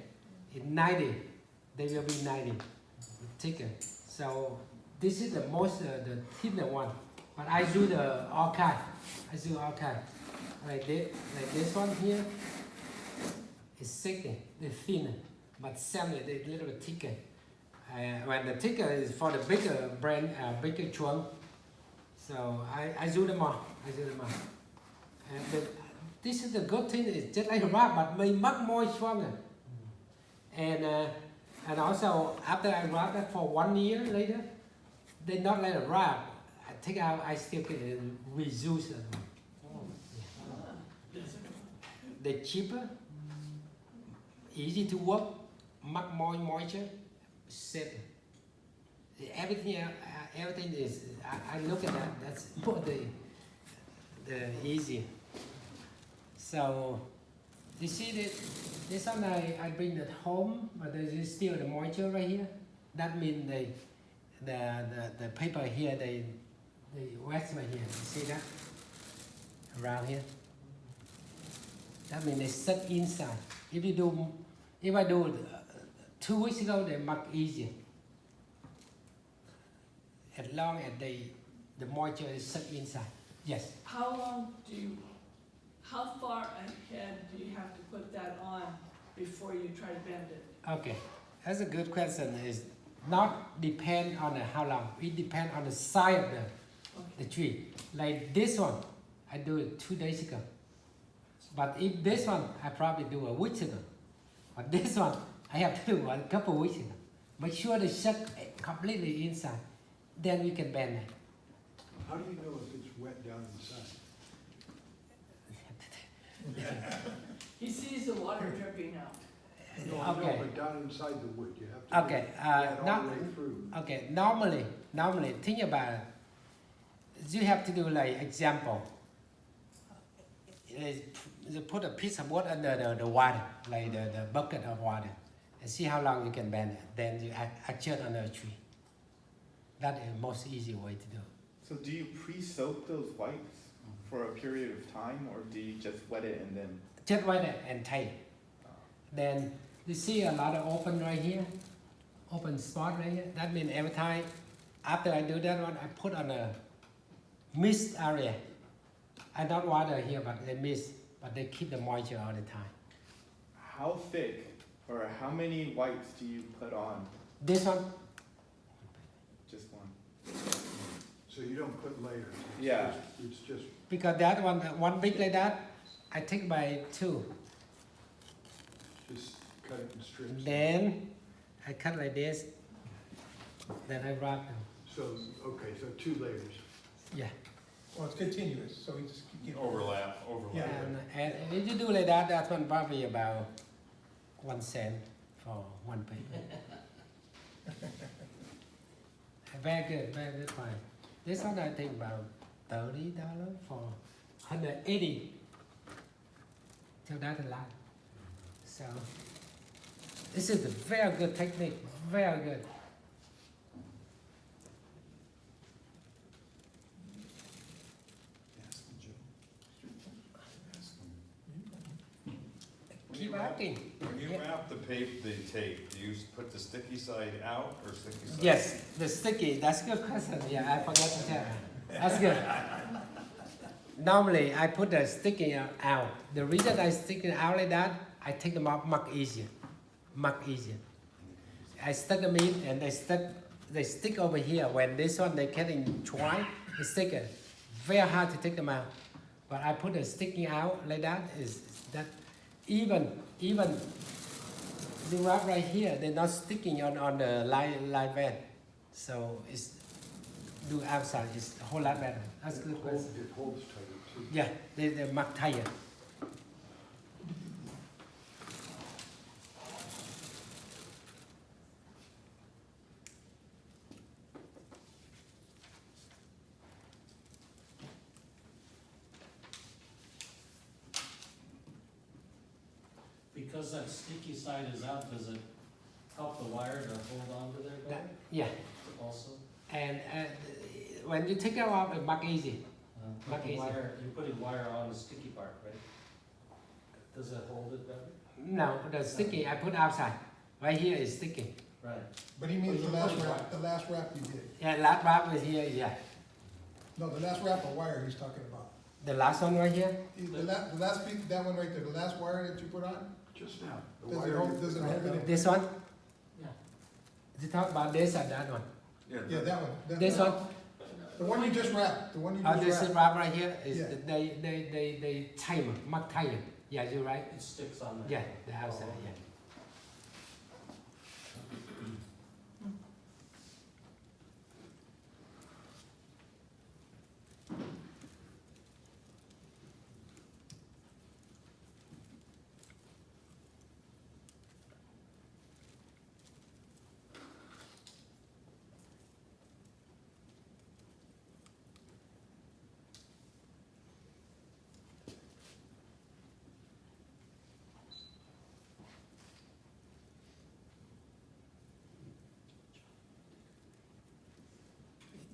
It's 90, they will be 90, thicker. So this is the most the thinner one. But I do the all kind. I do all kind. Like this one here is thicker, the thinner, but 70 they a little bit thicker. When the thicker is for the bigger brand, bigger chuang. So I do them all. I do them all. This is the good thing. It's just like a wrap, but made much more stronger. And also after I wrap that for 1 year later, they not let it wrap. I take out. I still can reuse it. They're cheaper, easy to work, much more moisture, safe. Everything is. I look at that. That's more the easy. So you see this one I bring it home, but there is still the moisture right here. That means the paper here they wax right here. You see that around here? That means they set inside. If I do 2 weeks ago, they're much easier. As long as the moisture is set inside. Yes. How far ahead do you have to put that on before you try to bend it? Okay, that's a good question. It's not depend on how long. It depends on the size of the tree. Like this one, I do it 2 days ago. But if this one, I probably do a week ago. But this one, I have to do a couple weeks ago. Make sure they shut completely inside. Then we can bend it. How do you know if it's wet down inside? He sees the water dripping out. No, I know, Okay. but down inside the wood, you have to. Okay, get all not, the way through. okay. Normally, think about it. You have to do like example. You put a piece of wood under the water, like the bucket of water, and see how long you can bend it. Then you adjust on the tree. That is the most easy way to do it. So do you pre-soak those wipes for a period of time, or do you just wet it and then? Just wet it and tight. Then you see a lot of open right here, open spot right here. That means every time after I do that one, I put on a mist area. I don't water here, but the mist but they keep the moisture all the time. How thick or how many whites do you put on? This one, Just one. So you don't put layers? It's Yeah. just- It's just, because that one big like that, I take by 2. just cut it in strips? Then I cut like this. Then I wrap them. So, okay, so 2 layers. Yeah. Well, it's continuous, so we just keep. Overlap. Yeah. And if you do like that, that one probably about 1 cent for one paper. Very good fine. This one I think about $30 for 180. So that's a lot. So this is a very good technique, very good. Keep asking. When you wrap the tape, do you put the sticky side out or sticky side? Yes, the sticky, that's a good question. Yeah, I forgot to tell. That's good. Normally, I put the sticky out. The reason I stick it out like that, I take them out much easier. Much easier. I stuck them in and they stick over here. When this one they getting dry, they stick it. Very hard to take them out. But I put the sticking out like that is that even the wrap right here, they're not sticking on the live bed. So it's do outside is a whole lot better. That's a good question. It holds tighter too. Yeah, they're much tighter. Because that sticky side is out, does it help the wire to hold on to there better Yeah, also? and when you take it off, it's much easy. Much easier. You're putting wire on the sticky part, right? Does it hold it better? No, the sticky I put outside. Right here is sticky. Right. But he means the last wrap you did. Yeah, last wrap is here. Yeah, No, the last wrap of wire he's talking about. the last one right here. The last piece, that one right there, the last wire that you put on, Just now. The does it wire hold, you does it put hold on. it? This one. Yeah. You talk about this and that one. Yeah. Yeah, that one. This one. The one you just wrapped, the one you This just is wrapped. wrap right here. Is Yeah. they tighter, much tighter. Yeah, you're right. It sticks on there. Yeah, the outside. Yeah.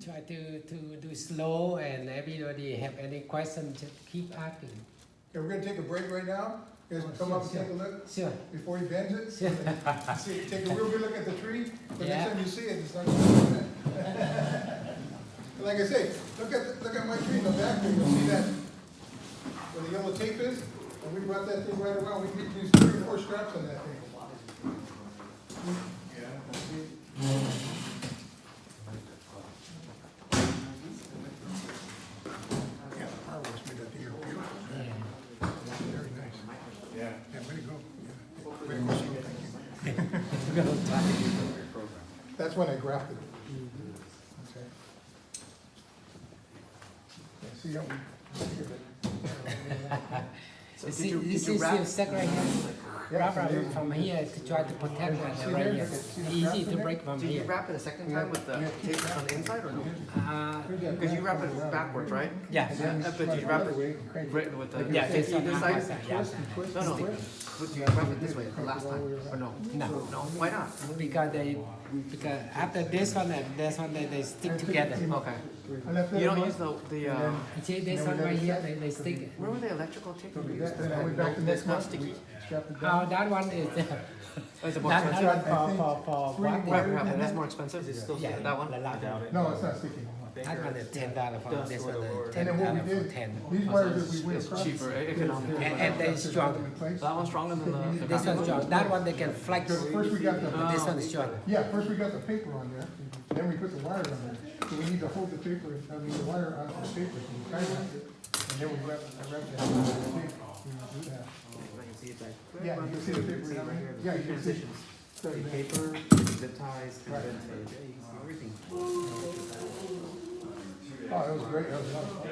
Try to do slow, and everybody have any question, just keep asking. Okay, we're gonna take a break right now. You guys come up and take a look Sure. before he bends it. Sure. See, take a real good look at the tree. The Yeah. next time you see it, it's not gonna be that. Like I say, look at my tree in the back there. You'll see that where the yellow tape is. And we brought that thing right around. We used 3 or 4 straps on that thing. Yeah, the power was made that thing beautiful. Yeah. Very nice. Yeah. Yeah, way to go. Yeah. Way to go, Steve. Thank you. That's when I grafted it. Okay. Yeah, see, don't You see, you see stuck right here. Wrap from here to try to protect it See right there? here. See the Easy straps to in there? break from Did you here. wrap it a second time with the tape on the inside or no? Because Because you wrap it backwards, right? Yeah. But did you wrap it right with the Yeah, this one this on side? my side. Yeah. No, no. But you wrap it this way the last time or no? No. No. Why not? Because after this one and this one they stick together. Okay. I left that You don't alone. use the You see this one right here, they stick it. where were the electrical tape you used? Then I went back to That's this not one. sticky. Strapped it Oh, down. that one is Oh, is it more that expensive? one for Three wrapping. Right, that's more expensive. It's still Yeah, that one. the last one. No, it's not sticky. That one is $10 for this one is And then what we $10 for did, 10. these wires that we went It's across. cheaper, they're- economical. they're And they like strong. in place. That one's stronger than the This one's strong. That one they can flex. Because first we got the, This one is strong. yeah, first we got the paper on there, then we put the wire on there. So we need to hold the paper, the wire on the paper, so we tie it, and then we wrap it around the tape. We do that. Yeah, you can see the paper down there. Yeah, you can see. So, Paper, zip ties, Right. everything. Oh, that was great, that was a lot of fun.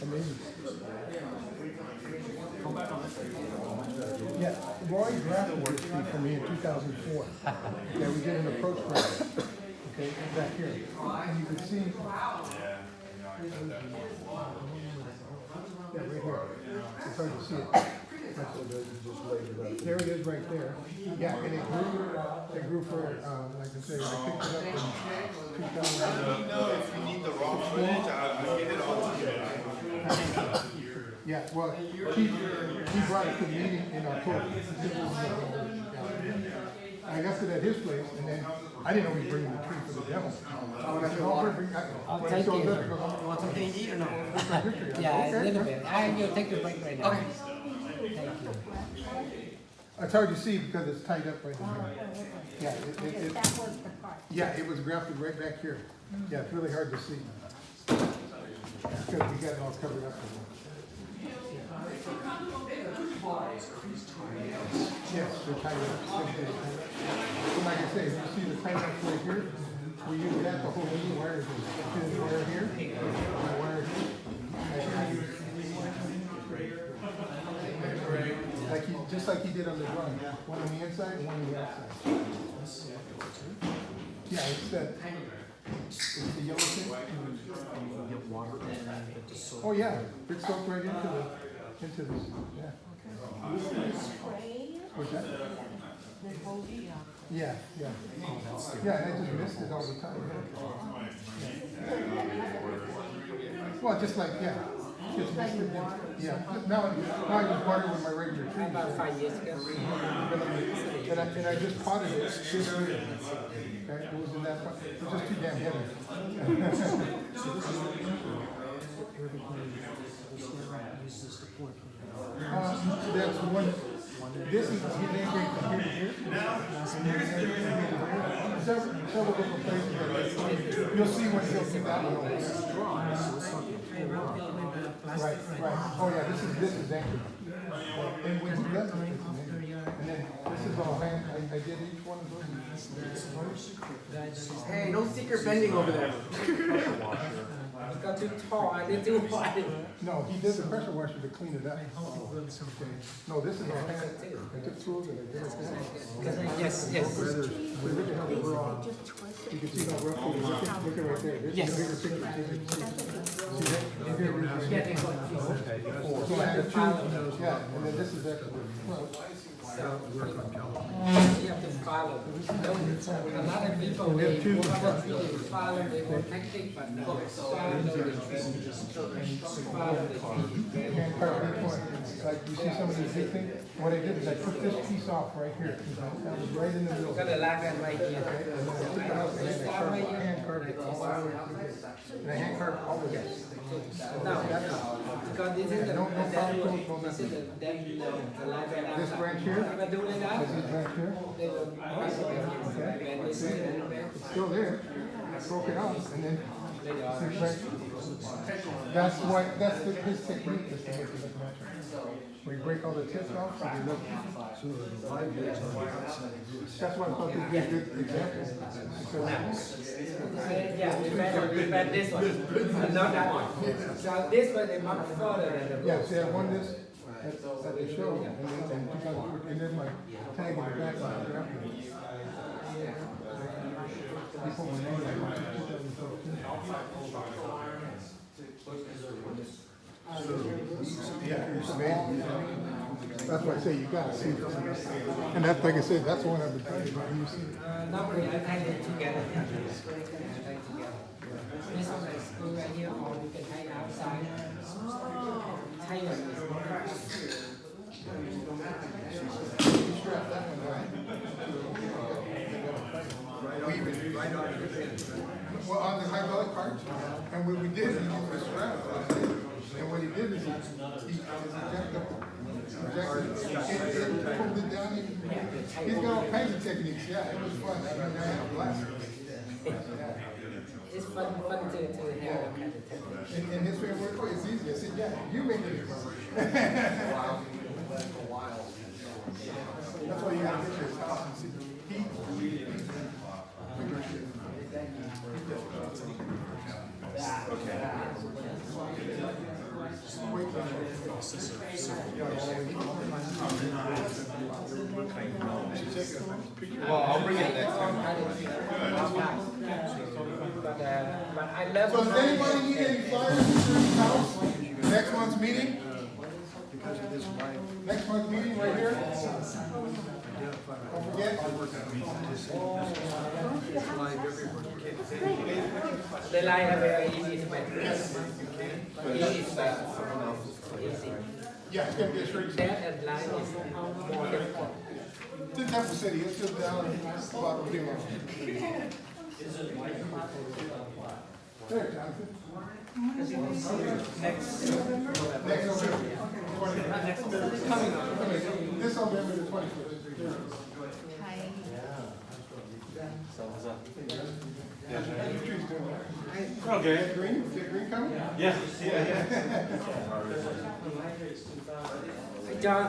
Amazing. Yeah, Roy drafted this tree for me in 2004. Yeah, we did an approach graph, okay, back here. And you can see. Yeah, right here. It's hard to see it. There it is right there. Yeah, and it grew for, like I say, I picked it up in 2000. Let me know if you need the raw footage, I'll get it all to you. Yeah, well, he brought it to the meeting in October. I left it at his place, and then I didn't know he was bringing the tree for the demo. When I said, oh, bring, when he showed up, he goes, You want something to eat or no? Yeah, a little bit. You'll take your break right now. Okay. Thank you. it's hard to see because it's tied up right there. Yeah, That was the part. yeah, it was grafted right back here. Yeah, it's really hard to see. Because we got it all covered up. Yes, they're tied up. So like I say, if you see the tie up right here, we use that to hold these wires in. See this wire here? My wire here. Like he, just like he did on the drawing, one on the inside and one on the outside. Yeah, it's that. It's the yellow thing. Oh yeah, it soaked right into this. Yeah. Spray What's that? the whole job. Yeah, yeah. Yeah, and I just missed it all the time. Yeah. Well, just like just missed it. Yeah. Now I just water with my regular trees. About 5 years ago. And I just potted it this year. Okay, it was in that, it was just too damn heavy. That's the one, this is the name right from here to here. Several different places. You'll see when he'll do that one. Right, right. Oh yeah, this is anchored. And when he does it, it's anchored. And then this is all hand, I did each one of those. Hey, no secret bending over there. It got too tall. I did too wide. No, he did the pressure washer to clean it up. Okay. No, this is all hand. I took tools and I did it. Yes, yes. We really have it raw. You can see how rough it is. Look at right there. This Yes. is a bigger picture. See that? Here it is. Yeah, they got So I had two, yeah, and then this is actually the front. you have to follow. A lot of people they want to follow their technique, but no, follow the tree. Follow the tree. Hand carved each one. Like you see some of these big things. What I did is I took this piece off right here. That was right in the middle. Got a lag that right here. And then I took it out and then I hand carved it all the way through this. And I hand carved all the way. Now, because this is the this is the lag that This branch here, if I do like that, this branch here, they will when this is it's still there. I broke it off and then this branch. That's why, his technique is to make it look natural. We break all the tips off so they look. That's why I thought this would be a good example. So, yeah, we bend this one, not that one. So this one is much further than the yeah, see, I won this at the show and then my tag in the back of the graphic. He put my name on it in 2014. Yeah, it's amazing. That's why I say you gotta see this. And that's like I said, that's one I've been trying to do. normally I tie it together. This one is screw right here, or you can tie it outside. Tie it. You strap that one right. Weave it right on your head. Well, on the hydraulic part, he did, he was around. And what he did is he injected pulled it down. He's got all kinds of techniques. Yeah, it was fun. I mean, I had a blast. It's fun to have a kind of technique. And his favorite word is easy. I said, yeah, you make it. That's why you gotta get to his house and see. Well, I'll bring it next time. But I love. So does anybody need any flyers to his house? Next month's meeting? Next month's meeting right here? Don't forget. The line are very easy to make. Easy. Yeah, it's gonna be a straight shot. That and line is more difficult. It's in Temple City, it's just down about a kilo. There, Jonathan. Next November. Coming on. This November the 21st. Okay. Green, is it green coming? Yeah. John.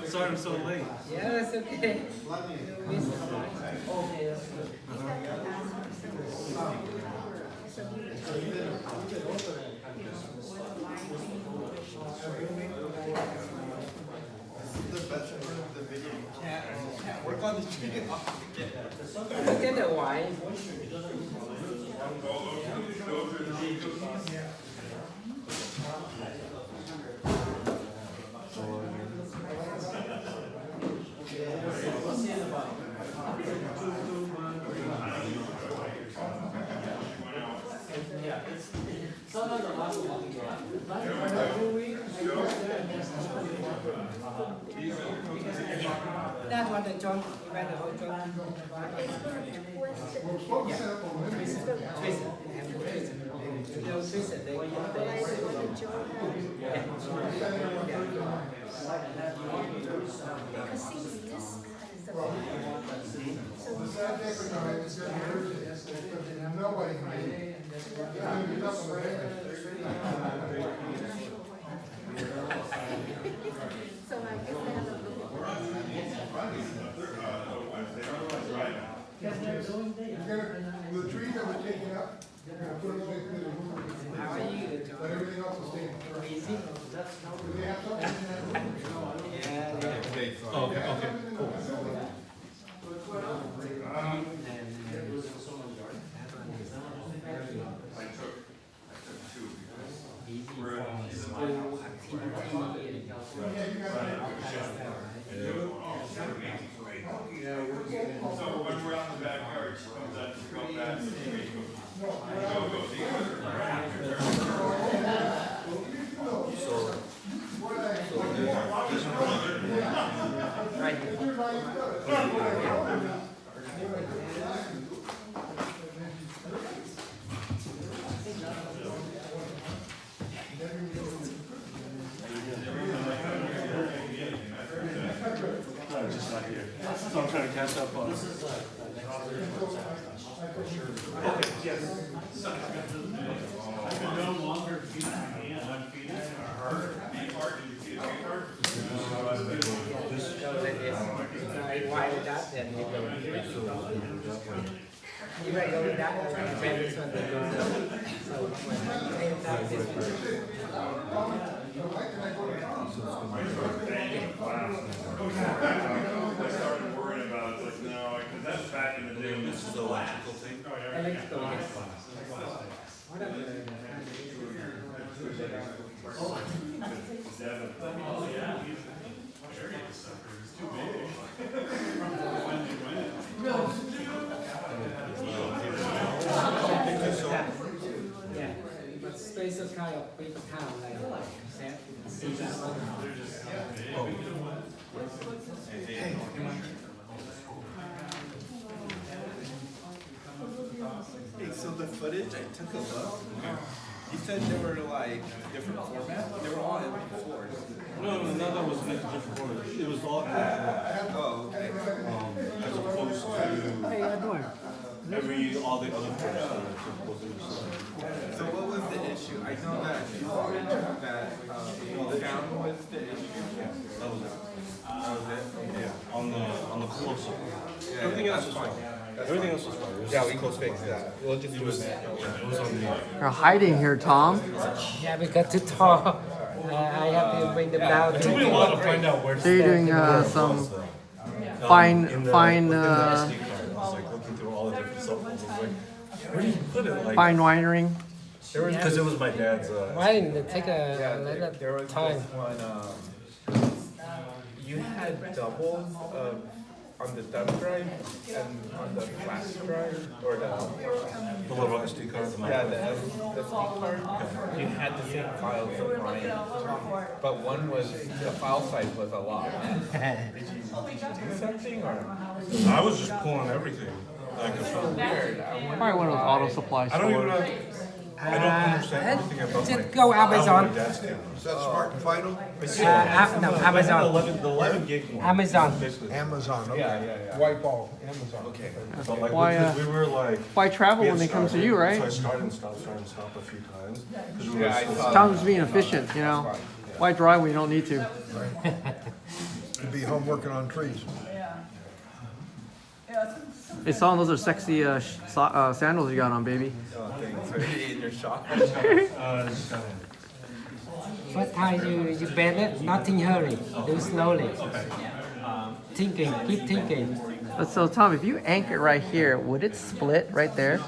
Sorry I'm so late. Yeah, that's okay. Work on the tree. Look at the wine. That one, the John, where the whole John. We're supposed to set up a limit. They'll twist it, they The sad thing is, nobody can do it. It's gonna be tough on the finish. So I guess they have a The trees that were taken up, you're gonna put them away through the roof. How are you, John? But everything else will stay. Easy? Do they have something? Yeah. Okay, cool. So when we're out in the backyard, she comes out to go back to the street. Just not here. So I'm trying to catch up on. Okay, yes. I can no longer feed my hand, I'm feeding her. I wired that and it will be ready. You might go with that and when this one will go down. So when I take that, this one. I started worrying about it, it's like, no, because that's back in the day when this is the electrical thing. Electrical, yes. Oh, yeah. Too big. Yeah, but space is kind of big town like that. They're just, footage, I took a look. You said there were like different formats. They were all MP4s. No, that was different orders. It was all Oh, okay. as opposed to all the other forms that are typical to So what was the issue? I know that you mentioned that the sound was the issue. That was it. Yeah, on the close-up. Yeah, Everything else was fine. fine. Everything else was fine. It was Yeah, just we can fix that. We'll just do it was that. on the. You're hiding here, Tom. Yeah, because too tall. I have to bring them down. It took me a while to find out where. So you're doing some Fine. fine I was like looking through all the different subfiles. I was like, where do you put it? Like, fine wiring. because it was my dad's. Why didn't it take Yeah, a little there was time? this one. You had doubles of on the thumb drive and on the flash drive or the little SD card. yeah the SD card. You had the same files of mine, but one was the file size was a lot. Did you do something or? I was just pulling everything. Like, Weird. Probably one of those auto supply I don't even stores. know. I don't understand anything about just like, go how Amazon. my dad's camera. Is that Smart and Final? No, Amazon. The 11 gig one. Amazon. Basically. Amazon, okay. Yeah. White ball, Amazon. Okay. But like, Why, because we were like. Why travel we when had they come to started, you, right? So I started and stopped a few times. 'Cause we Yeah, were I so- saw Tom's being efficient, you know. Why drive when you don't need to? Could be home working on trees. Hey, Solomon, those are sexy sandals you got on, baby. Oh, thanks. Are you in your shop? First time you bend it, nothing hurry. Do slowly. Thinking, keep thinking. So Tom, if you anchor right here, would it split right there?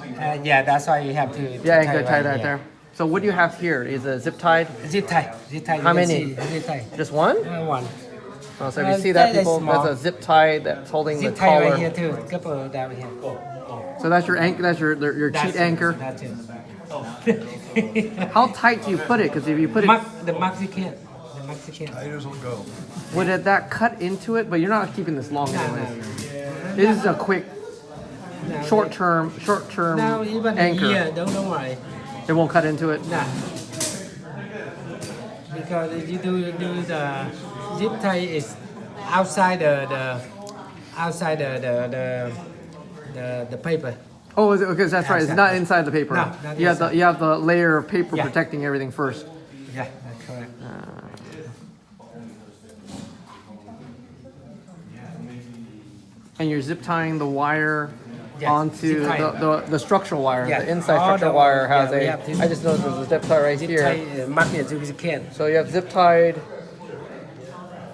Yeah, that's why you have to. Yeah, anchor tied right here. there. So what do you have here? Is it zip tied? Zip tie. Zip tie. How you can many? see, Zip tie. Just one? One. Oh, so if you see that, that is people, small. that's a zip tie that's holding Zip the tie collar. right here too. Couple down here. So that's your anchor. That's your That's cheat it, anchor. That's it. How tight do you put it? Because if you put it, The Mexican. The Mexican. Tight as will go. would that cut into it? But you're not keeping this long No, anyways. no. This is a quick, No, short-term No, even anchor. a year. Don't worry. It won't cut into it. No. Because if you do the zip tie is outside the paper. Oh, is it? Because that's right. It's not inside the paper. No, not you have inside. you have the layer of paper Yeah. protecting everything first. Yeah, that's correct. And you're zip tying the wire Yes, onto zip tie. the structural wire. Yeah, The inside all structural the- wire has yeah, we a. have to- I just noticed there's a zip tie right Zip here. tie mark it as you can. So you have zip tied.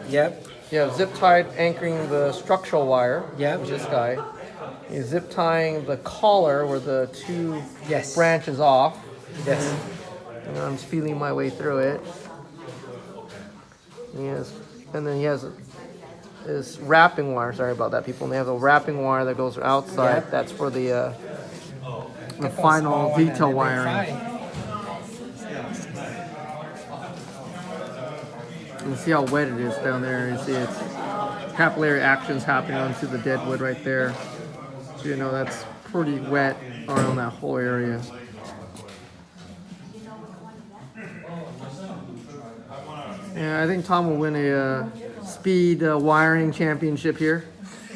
Yep. You have zip tied anchoring the structural wire. Yeah. Which is this guy. You're zip tying the collar where the two Yes. branches off. Yes. And I'm just feeling my way through it. And then he has this wrapping wire. Sorry about that, people. And they have a wrapping wire that goes outside. Yeah. That's for the Couple final small one and detail then wiring. fine. You can see how wet it is down there. You see it's capillary actions happening onto the dead wood right there. So you know that's pretty wet around that whole area. Yeah, I think Tom will win a speed wiring championship here.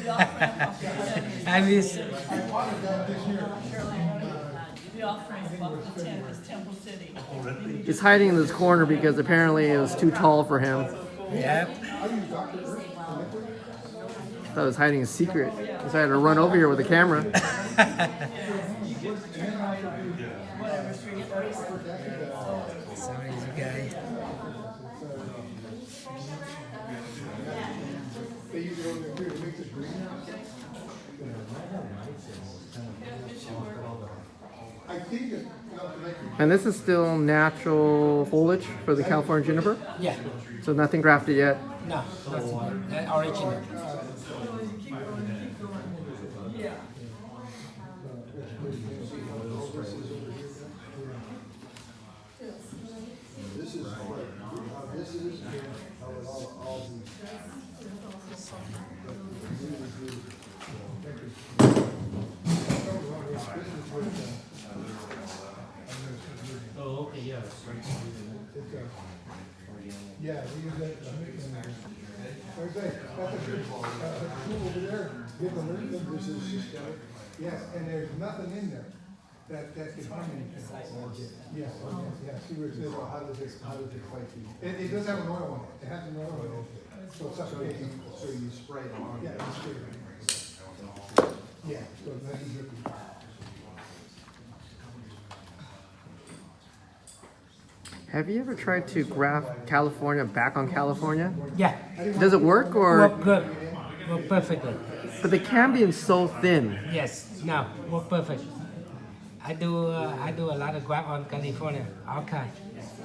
I miss. The offering about the tent is Temple City. He's hiding in this corner because apparently it was too tall for him. Yep. Thought he was hiding a secret. So I had to run over here with a camera. Sorry, you guys. And this is still natural foliage for the California Juniper. Yeah. So nothing grafted yet. No, that's original. Yeah, we use that. Like I say, that's a good, tool over there, get the learning, this is systemic. Yes, and there's nothing in there that can harm anything. Yes, see where it says, well, how does it fight these? It does have an oil on it, it has an oil on it, so it's suffocating. So you spray it on. Yeah, it's good. Yeah, so that's good. Have you ever tried to graft California back on California? Yeah, Does it work or? work good, work perfectly. But the cambium is so thin. Yes, no, work perfect. I do a lot of grab on California, all kind.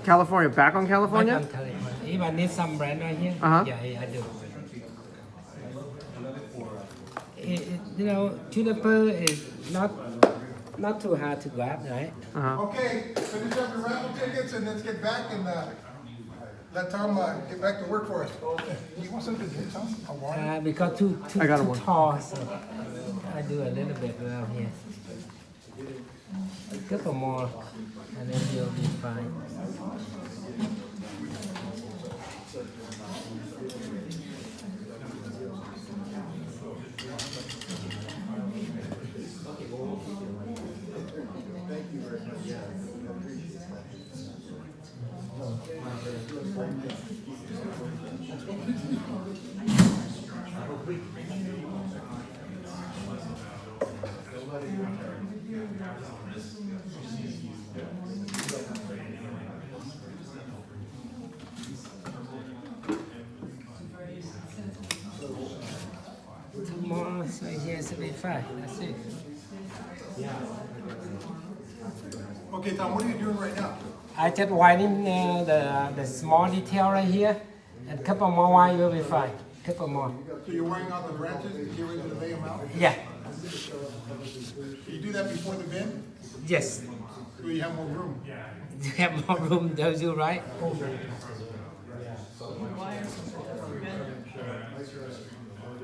California back on Back California? on California. If I need some brand right here, Uh-huh. yeah, I do. You know, juniper is not too hard to grab, right? Uh-huh. Okay, finish up your raffle tickets and let's get back and let Tom get back to work for us. You want something to drink, Tom? A water? Because too I got one. tall, so I do a little bit around here. A couple more, and then you'll be fine. Tomorrow, so here should be fine. That's it. Okay, Tom, what are you doing right now? I just winding the small detail right here, and a couple more wire will be fine. Couple more. So you're wearing out the branches and get ready to lay them out? Yeah. You do that before the bin? Yes. So you have more room? You have more room, don't you, right?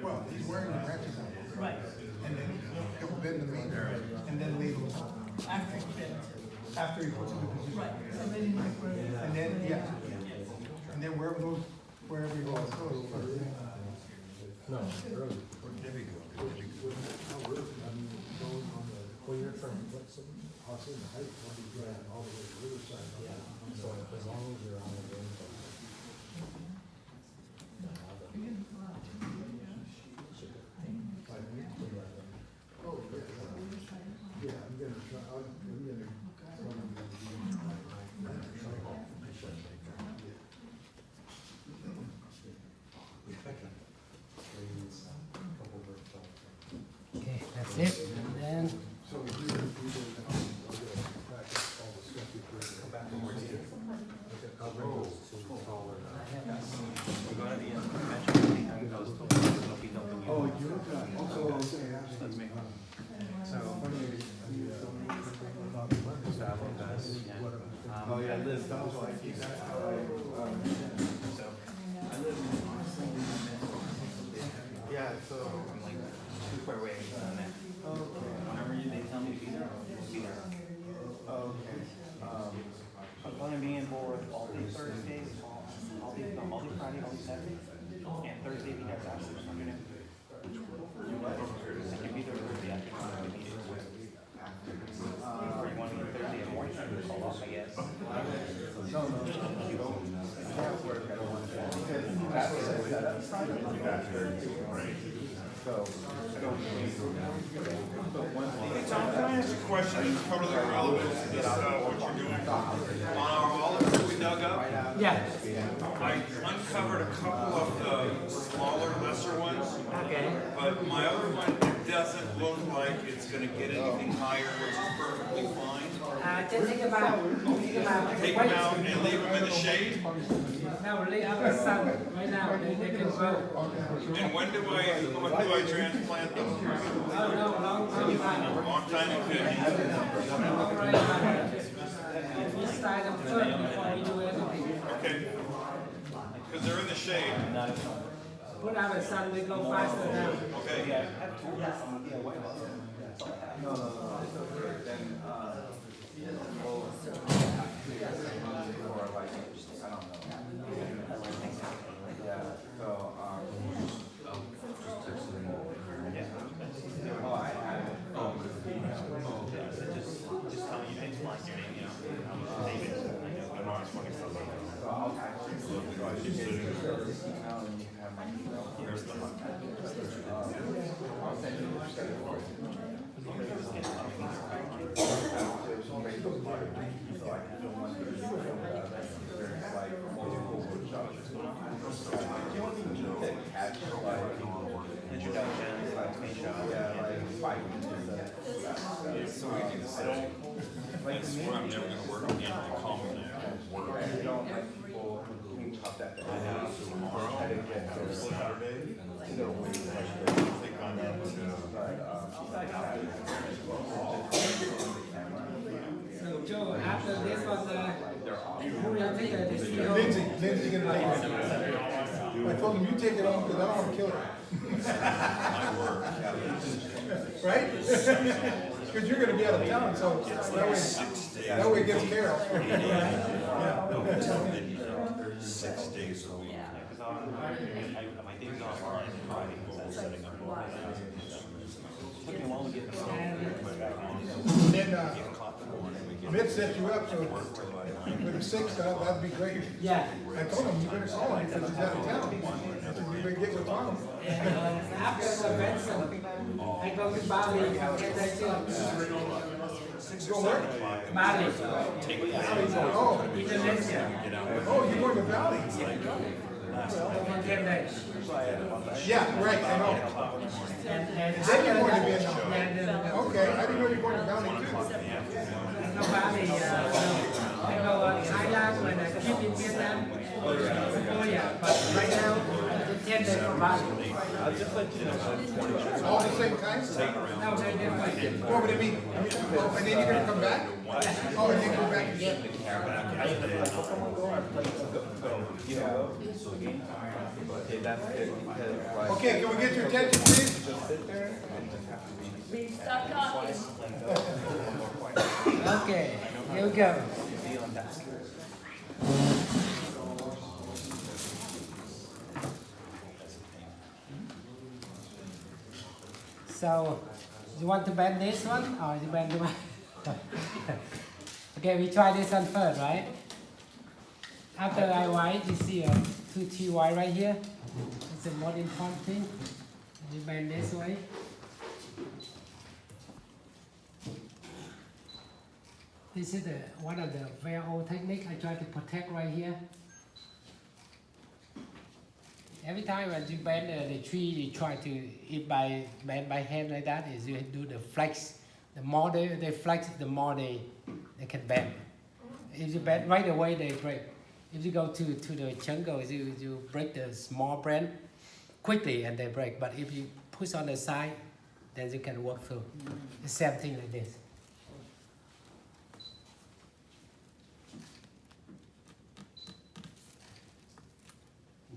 Well, he's wearing the branches out. Right, And then he'll bend the main, and then lay them out. after it's been, After he puts it in position. right, and then you make room. And then, yeah. And then wherever he goes. No, okay, that's it. And then Oh, yeah, Liz, that was like, that's how I live in yeah, so. I'm like too far away from that. Whenever they tell me to be there, I'll be there. Okay. I'm going to be in board all day Thursday, all day Friday, all day Saturday, and Thursday we have classes. So I'm gonna. I can be there Thursday afternoon. Or you want me Thursday morning? Call off, I guess. Hey, Tom, can I ask a question that's totally irrelevant to this, what you're doing? On our olives that we dug up, yeah. I uncovered a couple of the smaller, lesser ones, Okay. but my other one, it doesn't look like it's gonna get anything higher, which is perfectly fine. Just think about Take them out and leave them in the shade, now lay out the sun right now. They can grow. and when do I transplant them? Oh no, long time. Long time it could. We start them first before we do anything. Okay. Because they're in the shade. Put out the sun, they go faster now. Okay. email and you have my email. Here's the hot tag. I'll send you the schedule for it. So I can film one there's like multiple workshops. You only need to catch like Introductions, yeah, like 5 minutes of that stuff. So we can say, I swear I'm never gonna work again, they call me work. You don't like people who talk that I have tomorrow, I have Saturday, you know, when you like I think I'm in So Joe, after this was who will take the CEO? Lindsay gonna take it. I told him, you take it on, because I don't wanna kill her. my work. Right? Because you're gonna be out of town, so that way it gets Carol. Yeah. 6 days a week. because my days off are on Friday, because I'm setting up all my took me a while to get this. And then, Mitch set you up, so for the 6th, that'd be great. Yeah. I told him, you better call him because he's out of town. I said, you better get with Tom. After the event, I go to Bali and I Go where? Bali, Oh, Indonesia. oh, you're going to Valley? For 10 days. Yeah, right, I know. And Then you're going to after Vietnam. that, Okay, I didn't know you were going to Valley too. I go Bali, I go Thailand when I keep in Vietnam. Oh yeah, but right now, I'm 10 days from Bali. All the same kind? No, they're different. What would it mean? Oh, and then you're gonna come back? Oh, and then go back again? Okay, that's good because like Okay, can we get your attention, please? just sit there and just have to be Stop talking. Okay, here we go. Dealing task. So, you want to bend this one or you bend the one? Okay, we try this one first, right? After I white, you see a 2T white right here. It's the most important thing. You bend this way. This is one of the very old technique. I try to protect right here. Every time when you bend the tree, you try to, if bend by hand like that, is you do the flex. The more they flex, the more they can bend. If you bend right away, they break. If you go to the jungle, you break the small branch quickly and they break. But if you push on the side, then you can work through. The same thing like this.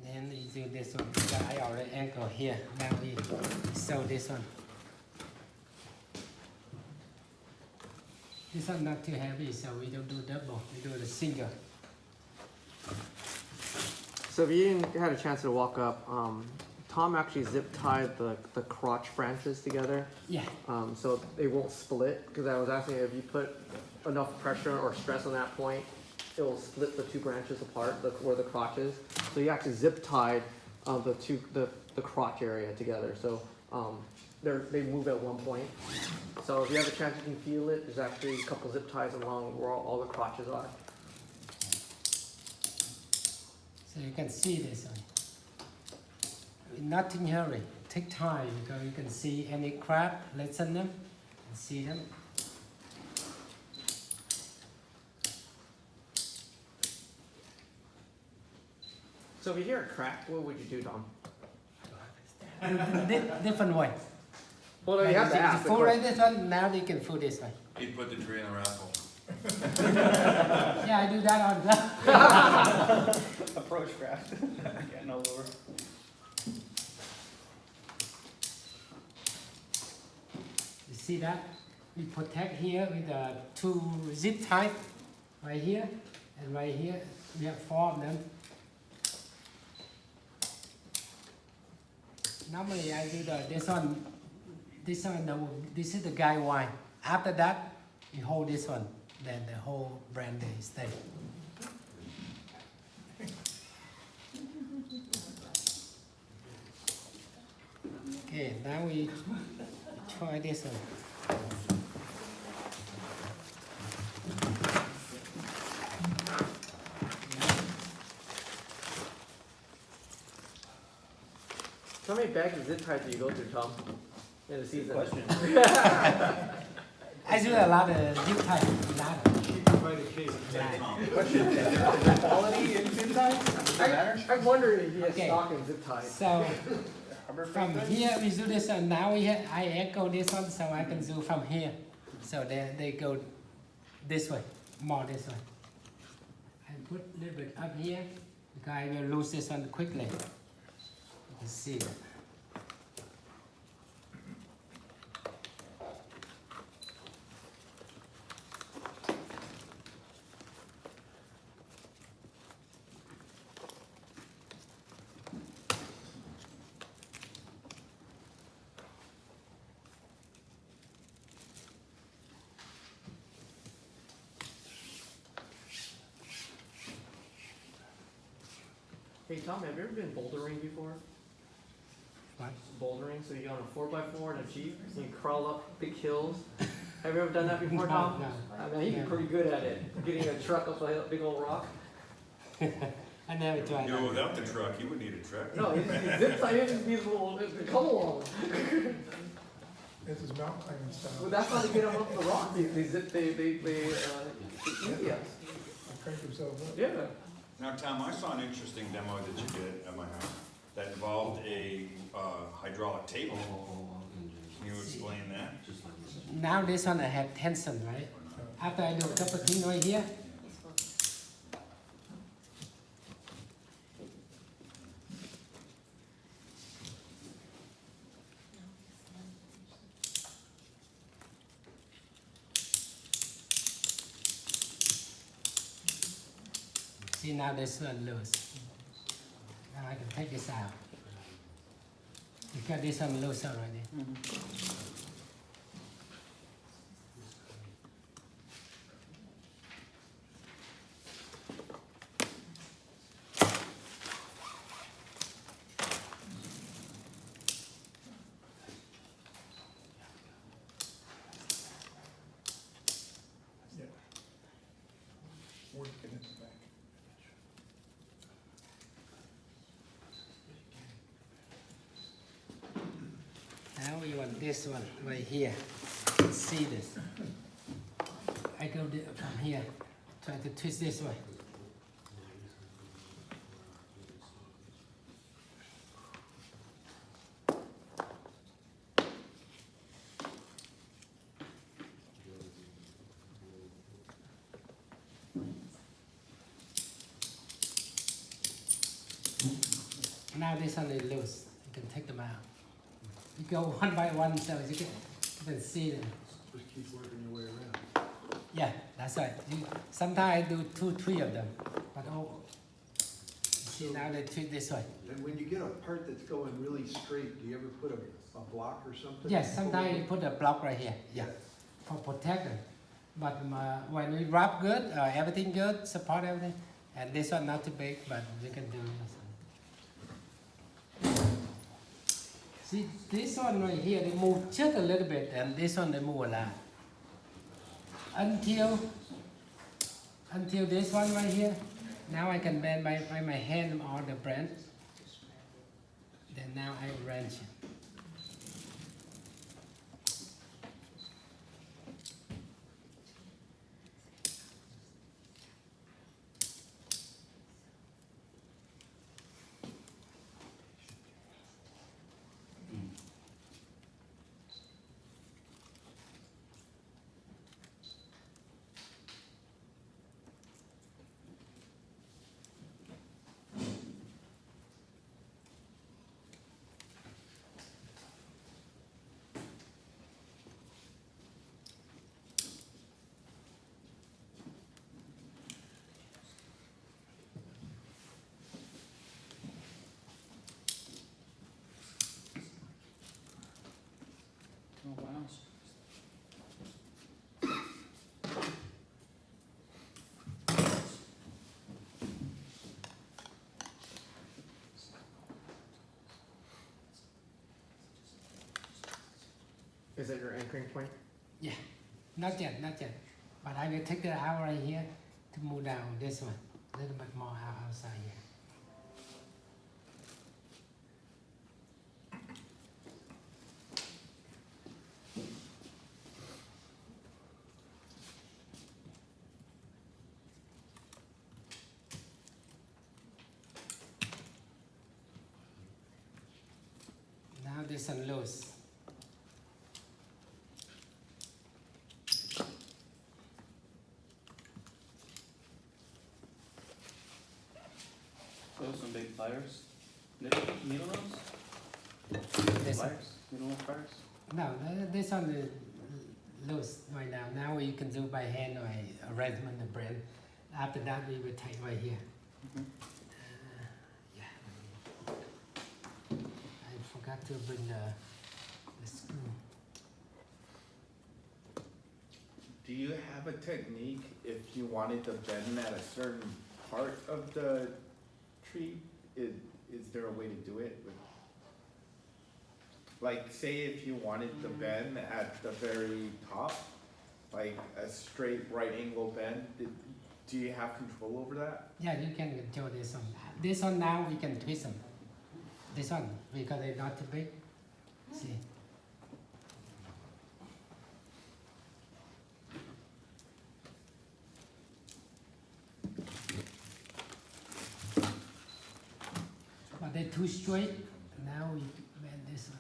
Then you do this one. I already anchor here. Now we sew this one. This one not too heavy, so we don't do double. We do the single. So if you didn't had a chance to walk up, Tom actually zip tied the crotch branches together, Yeah. so they won't split. Because I was asking if you put enough pressure or stress on that point, it will split the two branches apart, where the crotch is. So you actually zip tied the crotch area together. So they move at one point. So if you have a chance, you can feel it. There's actually a couple zip ties along where all the crotches are. So you can see this one. Not in hurry. Take time because you can see any crab, listen them, and see them. So if you hear a crack, what would you do, Tom? Different way. Well, you have to ask. Fool right this one, now they can fool this way. He put the tree in the raffle. Yeah, I do that on the Approach craft. Yeah, no lower. You see that? We protect here with the two zip ties, right here and right here. We have 4 of them. Normally I do this one, this is the guy wine. After that, you hold this one, then the whole brand stay. Okay, now we try this one. How many bags of zip ties do you go through, Tom? In a season? Question. I do a lot of zip tie, a lot. Question, is there quality in zip ties? Does it matter? I'm wondering if he has Okay. stock in zip ties. So from here we do this one. Now I echo this one, so I can do from here. So they go this way, more this way. I put a little bit up here because I will lose this one quickly. You can see that. Hey Tom, have you ever been bouldering before? What? Bouldering, so you go on a 4x4 and a Jeep, so you crawl up big hills. Have you ever done that before, Tom? No. I mean, you'd be pretty good at it. Getting a truck up a hill, big old rock. I never tried No, that. without the truck, you wouldn't need a truck. No, you just zip tie it and these little, come along. This is mountain climbing style. Well, that's how they get them up the rock. They eat us. They crank themselves up. Yeah. Now, Tom, I saw an interesting demo that you did at my house that involved a hydraulic table. Can you explain that? Now this one I have tension, right? After I do a couple of things right here, see now this one loose. Now I can take this out. Because this one loose already. Yeah. Working in the back. Now we want this one right here. See this? I go from here, try to twist this way. Now this one is loose. You can take them out. You go one by one so you can see them. Just keep working your way around. Yeah, that's right. Sometimes I do 2, 3 of them. But see now they treat this way. And when you get a part that's going really straight, do you ever put a block or something? Yes, sometimes you put a block right here. Yeah, for protection. But when we wrap good, everything good, support everything. And this one not too big, but you can do this. See, this one right here, they move just a little bit, and this one they move a lot. Until this one right here, now I can bend my hand on the branch. Then now I wrench it. Is that your anchoring point? Not yet, not yet. But I will take it out right here to move down this one, a little bit more outside here. Now this one loose. Those some big pliers. Needle nose? This one. Pliers? Needle nose pliers? No, this one is loose right now. Now you can do by hand or arrangement the brand. After that we will take right here. Mhm. Yeah. I forgot to bring the screw. Do you have a technique if you wanted to bend at a certain part of the tree? Is there a way to do it? Like, say if you wanted to bend at the very top, like a straight right angle bend, do you have control over that? Yeah, you can control this one. This one now we can twist them. This one, because they're not too big. See? But they're too straight. Now we bend this one.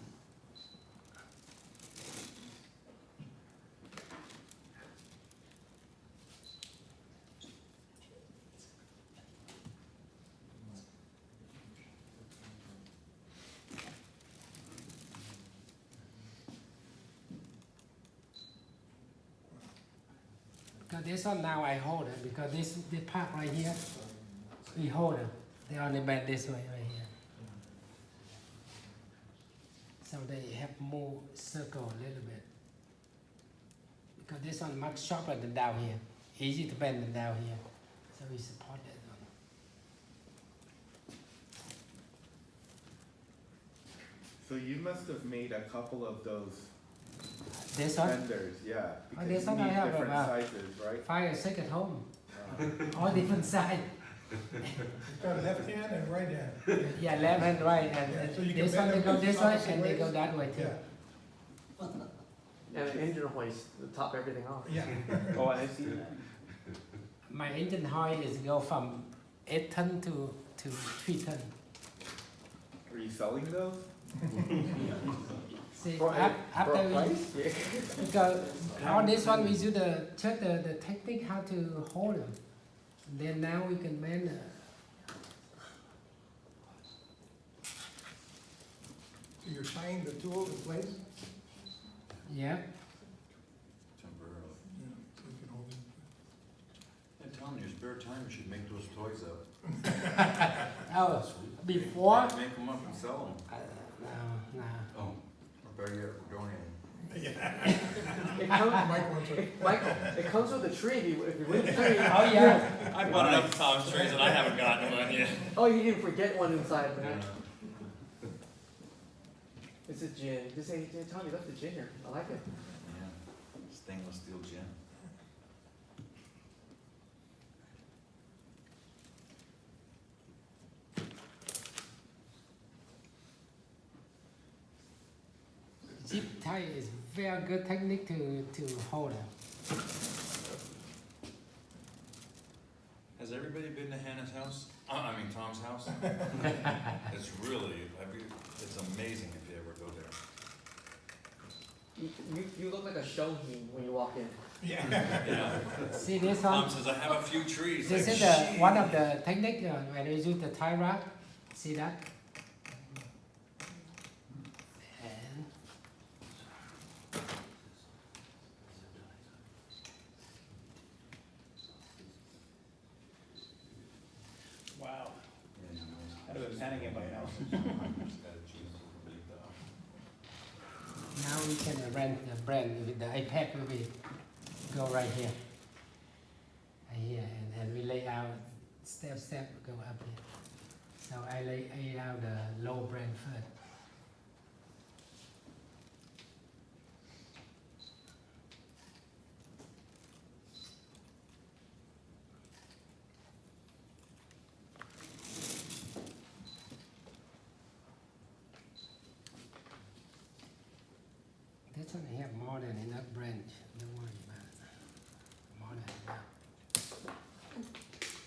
Because this one now I hold it because this part right here, we hold it. They only bend this way right here. So they have more circle a little bit. Because this one much sharper than down here. Easy to bend than down here. So we support that one. So you must have made a couple of those This one, benders, yeah. Oh, Because this you one I need have different about sizes, right? 5 or 6 at home. Uh, All different size. It's got a left hand and right hand. Yeah, left and right. And Yeah, so you can this one bend they them go this way opposite and they go ways. that way too. Yeah, And an engine hoist to top everything off. yeah. Oh, I see. My engine hoist is go from 8 ton to 3 ton. Are you selling those? See, For after a we, price? Yeah. because on this one we do check the technique how to hold them. Then now we can bend. So you're tying the tools in place? Yeah. Temporarily. Yeah, so you can hold it. And Tom, in your spare time, you should make those toys up. Oh, before? Make them up and sell them. No. Oh, or better yet, we're donating. It comes, Mike wants it. Michael, it comes with a tree if you win the tree. Oh yeah. I bought enough Tom's trees and I haven't gotten one yet. Oh, you didn't forget one inside. It's a gin. Just say, hey, Tom, you left the gin here. I like it. Yeah, stainless steel gin. Zip tie is very good technique to hold it. Has everybody been to Hannah's house? I mean Tom's house? It's really, it's amazing if you ever go there. You look like a shohin when you walk in. Yeah. Yeah. See this one? Tom says, I have a few trees. This Like, is the one of the technique when we use the tie wrap. See that? And Wow. Yeah, I'd have been panicking by now. now we can rent the brand with the iPad will be go right here. Right here and we lay out step go up here. So I lay out the low brand first. This one have more than enough branch. Don't worry about it. More than enough.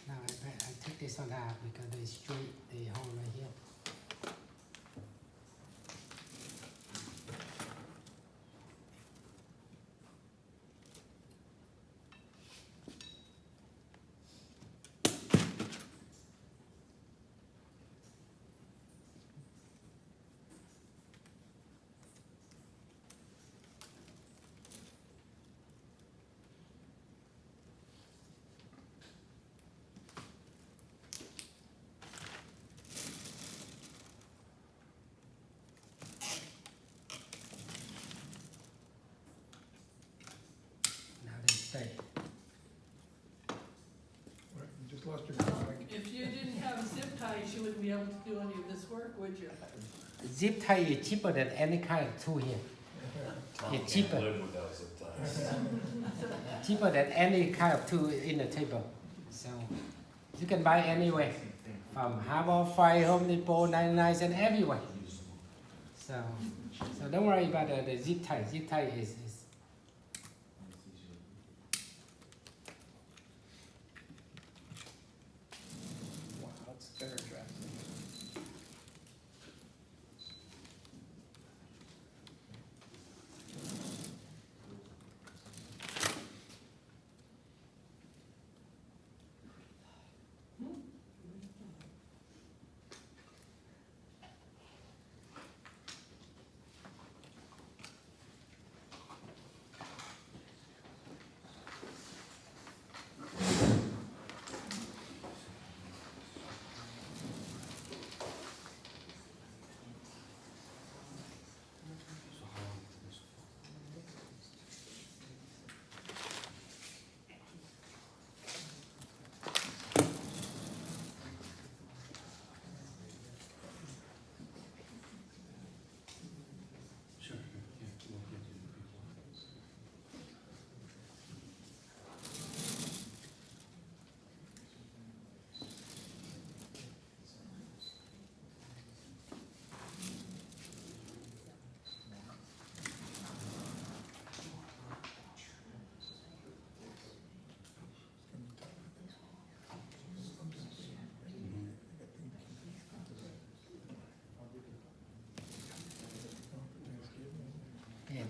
Now I take this one out because they straight the hole right here. Stay. What, you just lost your mic. If you didn't have zip ties, you wouldn't be able to do any of this work, would you? Zip tie is cheaper than any kind of tool here. It's cheaper. Live without zip ties. Cheaper than any kind of tool in the table. So you can buy anywhere. From Harbor Freight, Home Depot, 99 cents, everywhere. So don't worry about the zip tie. Zip tie is Wow, that's very drastic.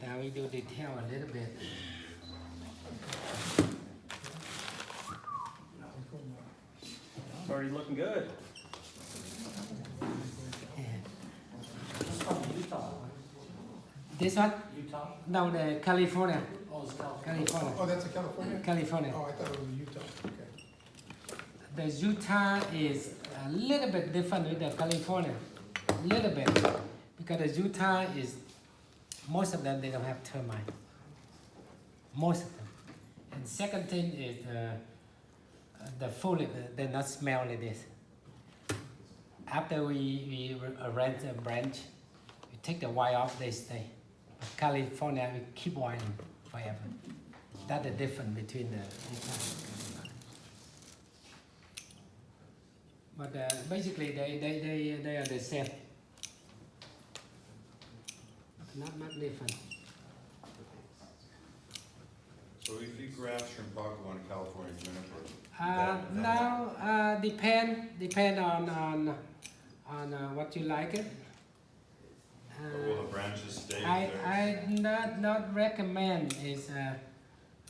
now we do detail a little bit. It's already looking good. It's from Utah. This one? Utah? No, the California. Oh, it's California. California. Oh, that's a California? California. Oh, I thought it was Utah, okay. The Utah is a little bit different with the California. A little bit. Because the Utah is, most of them, they don't have termite. Most of them. And second thing is the foliage, they not smell like this. After we arrange a branch, we take the white off, they stay. But California, we keep whiting forever. That's the difference between the Utah and California. But basically, they are the same. Not much different. So if you grab Shrimpaco on California Juniper, Now, depend on what you like it. or will the branches stay I not recommend is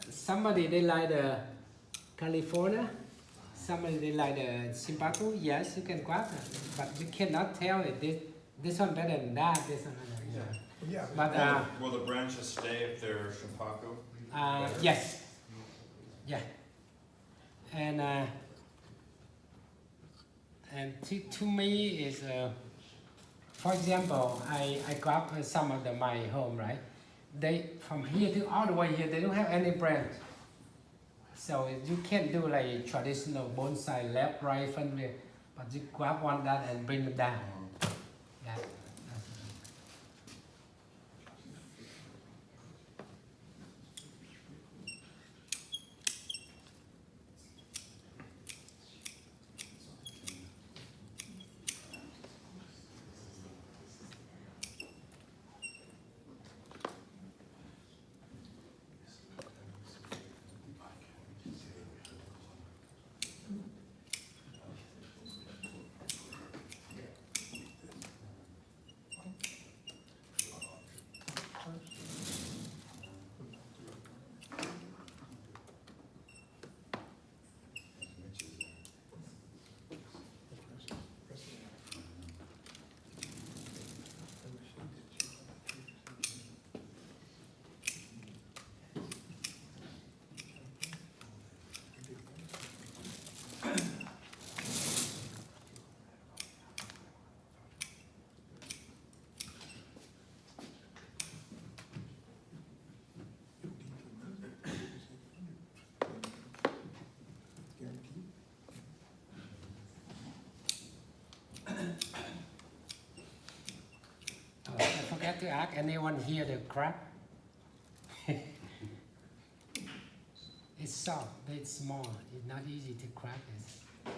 somebody they like the California, somebody they like the Shrimpaco. Yes, you can grab it, but you cannot tell it this one better than that. This one better than that. Yeah. But will the branches stay if they're Shrimpaco? yes, yeah, and to me is for example, I grab some of my home, right? They from here to all the way here, they don't have any branch, so you can't do like traditional bonsai left, right, front, rear, but you grab one that and bring it down. Yeah. to ask anyone here the crab. It's soft, but it's small. It's not easy to crack it.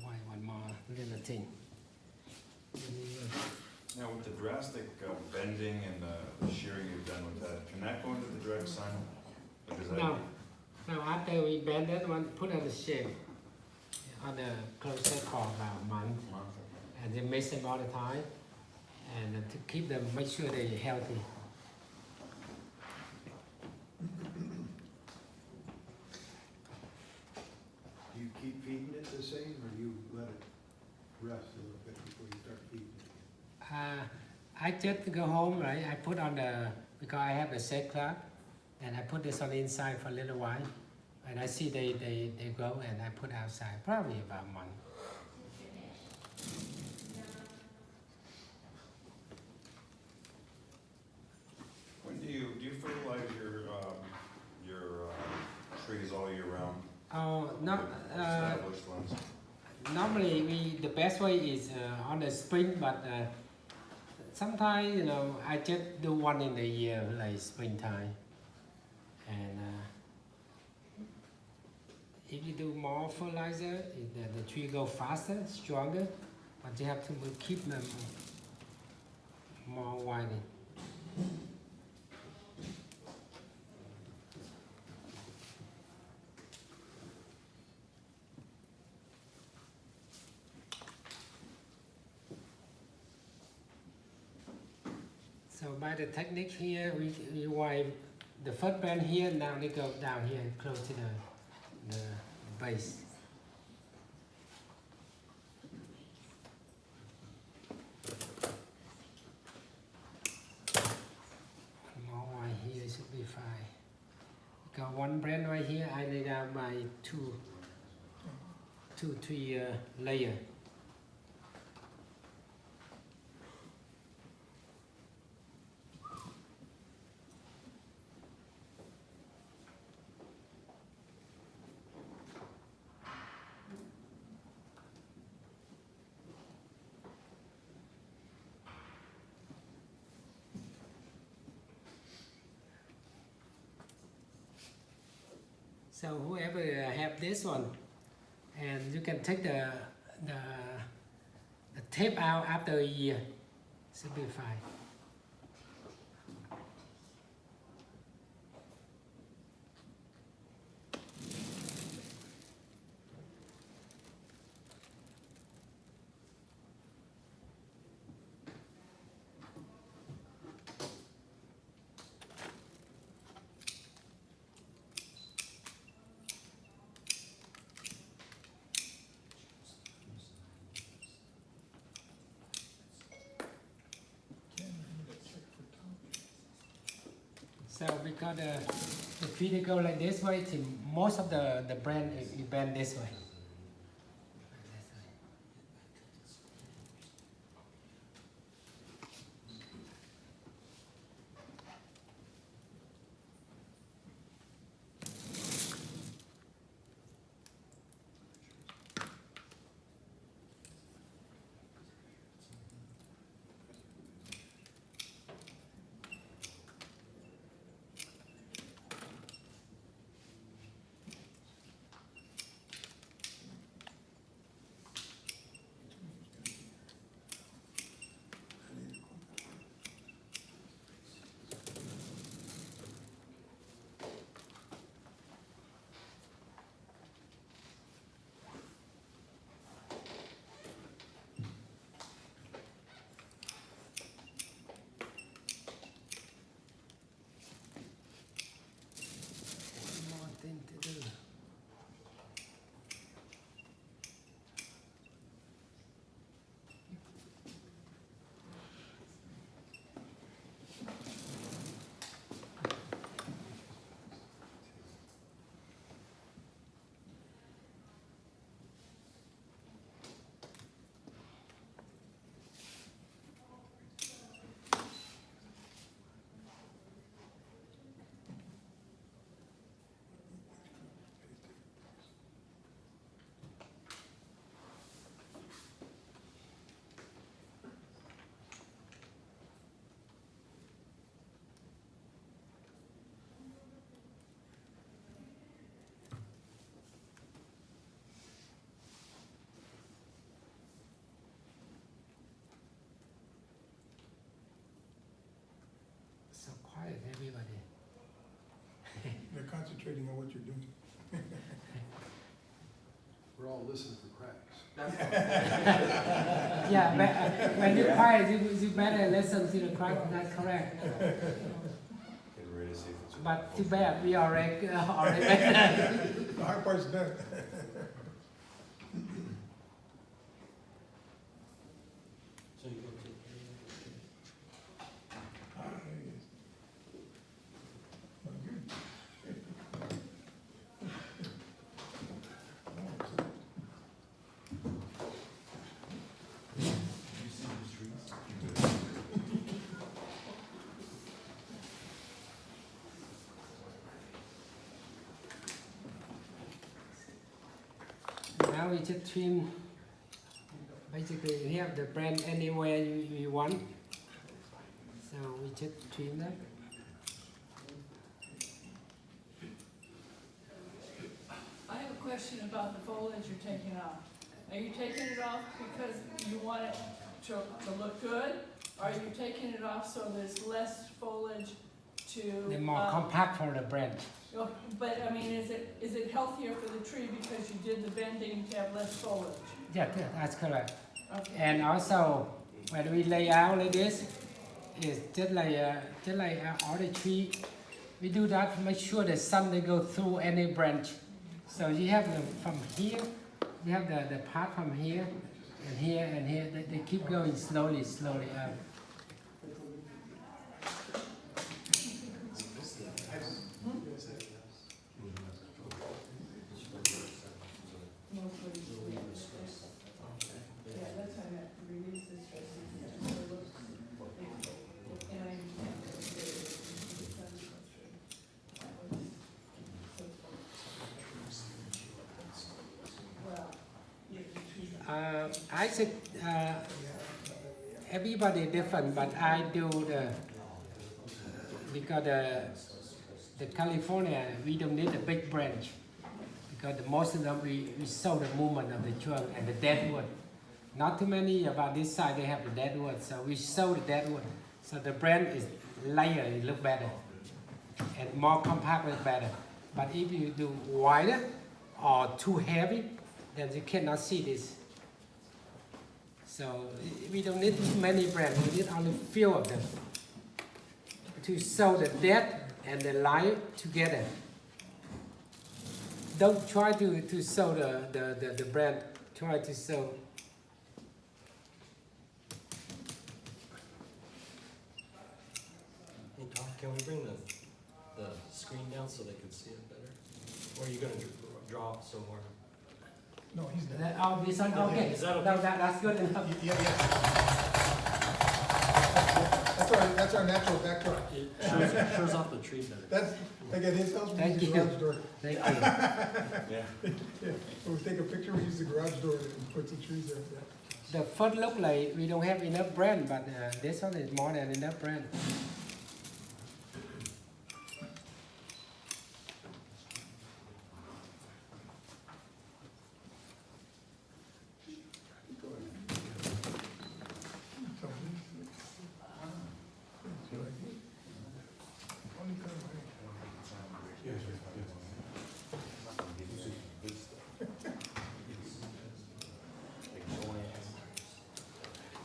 Why one more little thing? Now with the drastic bending and the shearing you've done with that, can that go into the direct sign? Or does that- No. Now after we bend that one, put on the shape on the closer for about a month, and they mix them all the time, and to keep them, make sure they're healthy. Do you keep feeding it the same, or you let it rest a little bit before you start feeding it? I just go home, right? I put on the, because I have the set clock, and I put this on the inside for a little while, and I see they grow, and I put outside, probably about a month. When do you fertilize your trees all year round? Oh, no, Established ones? normally the best way is on the spring, but sometimes, you know, I just do one in the year, like springtime. And if you do more fertilizer, the tree go faster, stronger, but you have to keep them more winding. So by the technique here, we wipe the first band here, now they go down here close to the base. More white here should be fine. Got one brand right here, I lay down by two, 3 layer. So whoever have this one, and you can take the tape out after a year, should be fine. So because the feeder go like this way, most of the brand is bend this way. concentrating on what you're doing. We're all listening for cracks. Yeah, but when you quiet, you better listen to the crack. That's correct. Get ready to see if it's. But too bad we already The hard part's done. So you go to. Now we just trim. Basically, we have the brand anywhere you want. So we just trim them. I have a question about the foliage you're taking off. Are you taking it off because you want it to look good? Or are you taking it off so there's less foliage to? They're more compact for the branch. But I mean, is it healthier for the tree because you did the bending to have less foliage? Yeah, that's correct. Okay. And also, when we lay out like this, it's just like all the tree. We do that to make sure the sun they go through any branch. So you have them from here, you have the part from here, and here, and here. They keep going slowly up. Yeah, that's how I meant, release the stress. I said everybody different, but I do because the California we don't need a big branch because most of them we saw the movement of the trunk and the dead wood. Not too many about this side they have the dead wood, so we saw the dead wood. So the branch is layer, it look better and more compact look better. But if you do wider or too heavy, then you cannot see this. So we don't need many brands, we need only few of them to sew the dead and the light together. Don't try to sew the brand, try to sew. Hey Tom, can we bring the screen down so they can see it better? Or are you gonna draw somewhere? No, he's not. Oh, this one, okay. Is that okay? No, that's good enough. Yeah. That's our natural backdrop. It shows off the tree better. That's, again, his house, we Thank use the you. garage door. Thank you. Yeah. When we take a picture, we use the garage door and put the trees there, yeah. The first look like we don't have enough brand, but this one is more than enough brand.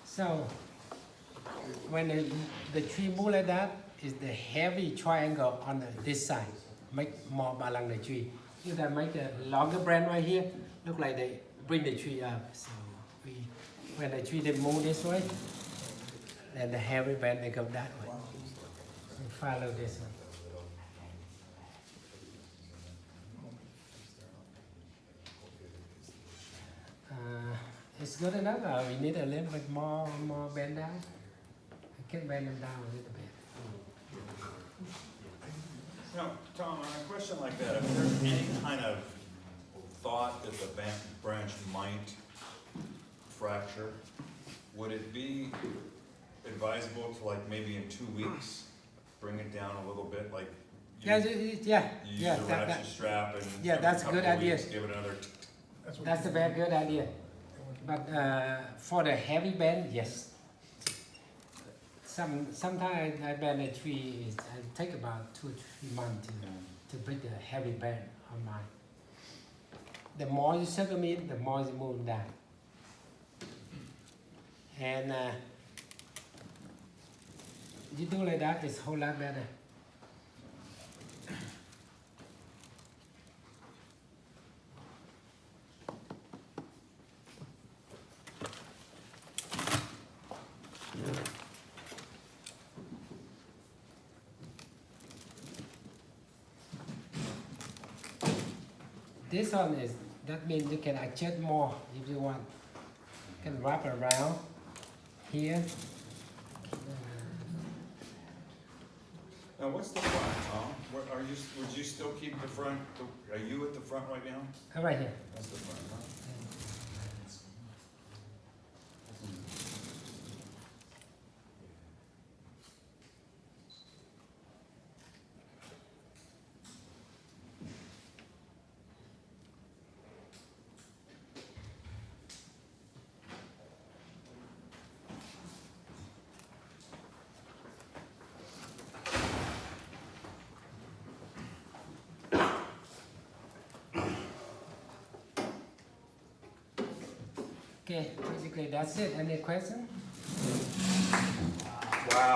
So when the tree move like that, is the heavy triangle on this side, make more balance the tree. If I make the longer branch right here, look like they bring the tree up. So when the tree they move this way, then the heavy branch they go that way. We follow this one. It's good enough. We need a little bit more bend down. I can bend them down a little bit. Now, Tom, on a question like that, if there's any kind of thought that the branch might fracture, would it be advisable to, like, maybe in 2 weeks, bring it down a little bit, like Yeah. use a ratchet strap and yeah, that's a couple good idea. weeks, give it another. That's a very good idea. But for the heavy bend, yes. Sometimes I bend a tree, it take about 2 or 3 months to to put the heavy band on mine. The more you circle it, the more you move down. And you do like that, it's a whole lot better. This one is, that means you can adjust more if you want. You can wrap around here. Now, what's the front, Tom? Would you still keep the front, are you at the front right now? Right here. That's the front, huh? Okay, basically that's it. Any question? Wow.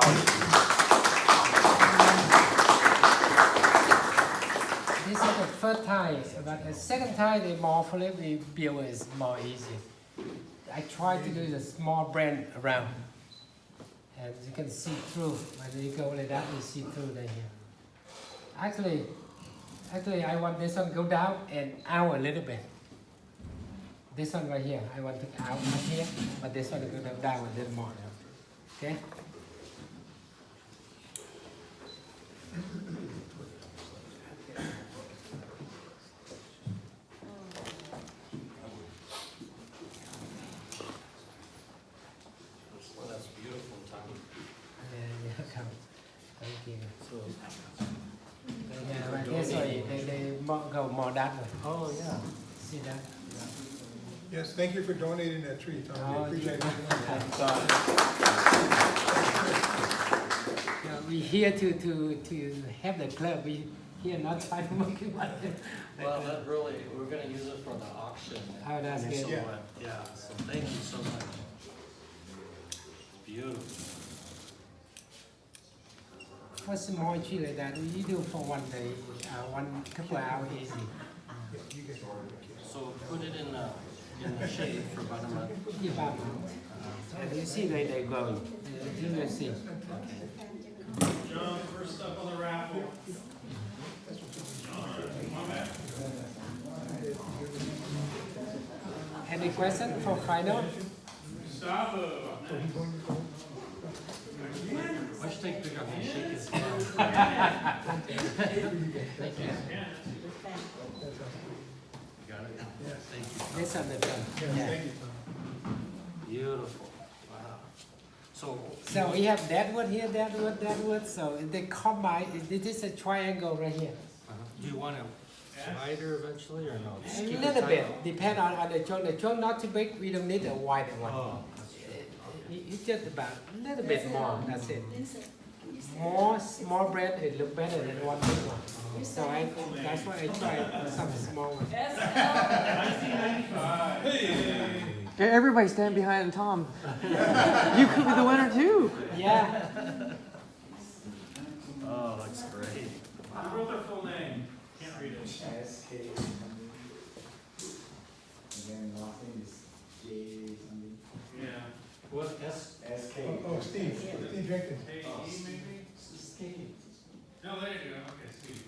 This is the first time, but the second time the more flexible build is more easy. I try to do the small brand around, and you can see through. When you go like that, you see through the here. Actually, I want this one go down and out a little bit. This one right here, I want to out up here, but this one will go down a little more. Okay? Well, that's beautiful, Tom. Yeah, come. Thank you. So, Yeah, right there, sorry, they go more that way. oh, yeah. See that? Yes, thank you for donating that tree, Tom. Oh, We appreciate it. Yeah, we here to have the club. We here not try to make it money. Well, that really, we're gonna use it for the auction. Oh, that's good. So, Yeah. yeah, so thank you so much. It's beautiful. For small tree like that, we do for one day, one couple hours easy. So put it in the shade for about a month. Yeah, about and you see they growing. You will see. John, first up on the raffle. Any question for final? Gustavo. Why should take bigger and shake his hand? Thank you. Got it? Thank you. This one the front. Yeah. Thank you. Beautiful. Wow. So we have that wood here, that wood. So they combine. This is a triangle right here. Do you want it wider eventually or no? Just A keep it little tight? bit, depend on the trunk. The trunk not too big. We don't need a wider one. Oh, It's just about a little bit more. That's it. More small bread, it look better than one big one. So that's why I tried some small one. Everybody stand behind Tom. You could be the winner too. Yeah. oh, that's great. I wrote their full name. Can't read it. SK. And then last name is J something. Yeah. What, S? SK. Oh, Steve Jenkins. K-E maybe? Steve. No, there you go. Okay, Steve.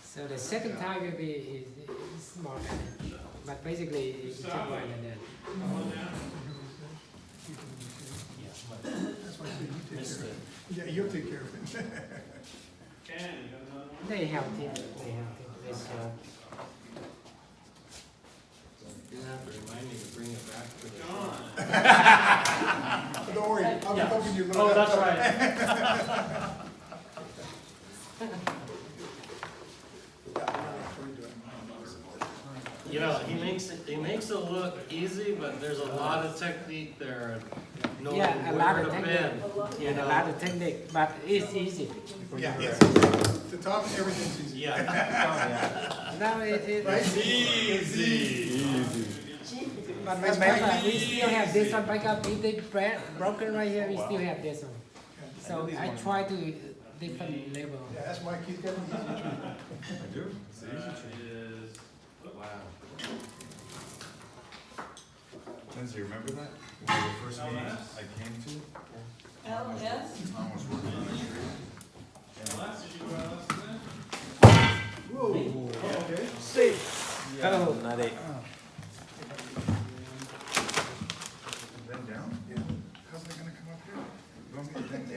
So the second time will be is smaller, but basically it's just wider than that. Come on down. That's why I said you take Missed care it. of it. Yeah, you'll take care of it. Ken, you got another one? They helped him. They helped him. They help. You have to remind me to bring it back to the. John. Don't worry, I'll be helping you. Oh, that's right. You know, he makes to look easy, but there's a lot of technique there. Knowing Yeah, a lot where of to technique. bend, you And a know? lot of technique, but it's easy. Yeah, to Tom, everything's easy. Yeah. Now it's Easy. but remember, we still have this one. Because if they broken right here, we still have this one. So I try to different level. Yeah, that's Mike, he's got an easy tree. I do. It's the easy tree. Is, wow. Lindsay, remember that? One of the first meetings I came to? LS? Tom was working on a tree. LS, did you go LS today? Whoa, okay. Oh, Not eight. Bend down? Yeah. How's that gonna come up here? You want me to bend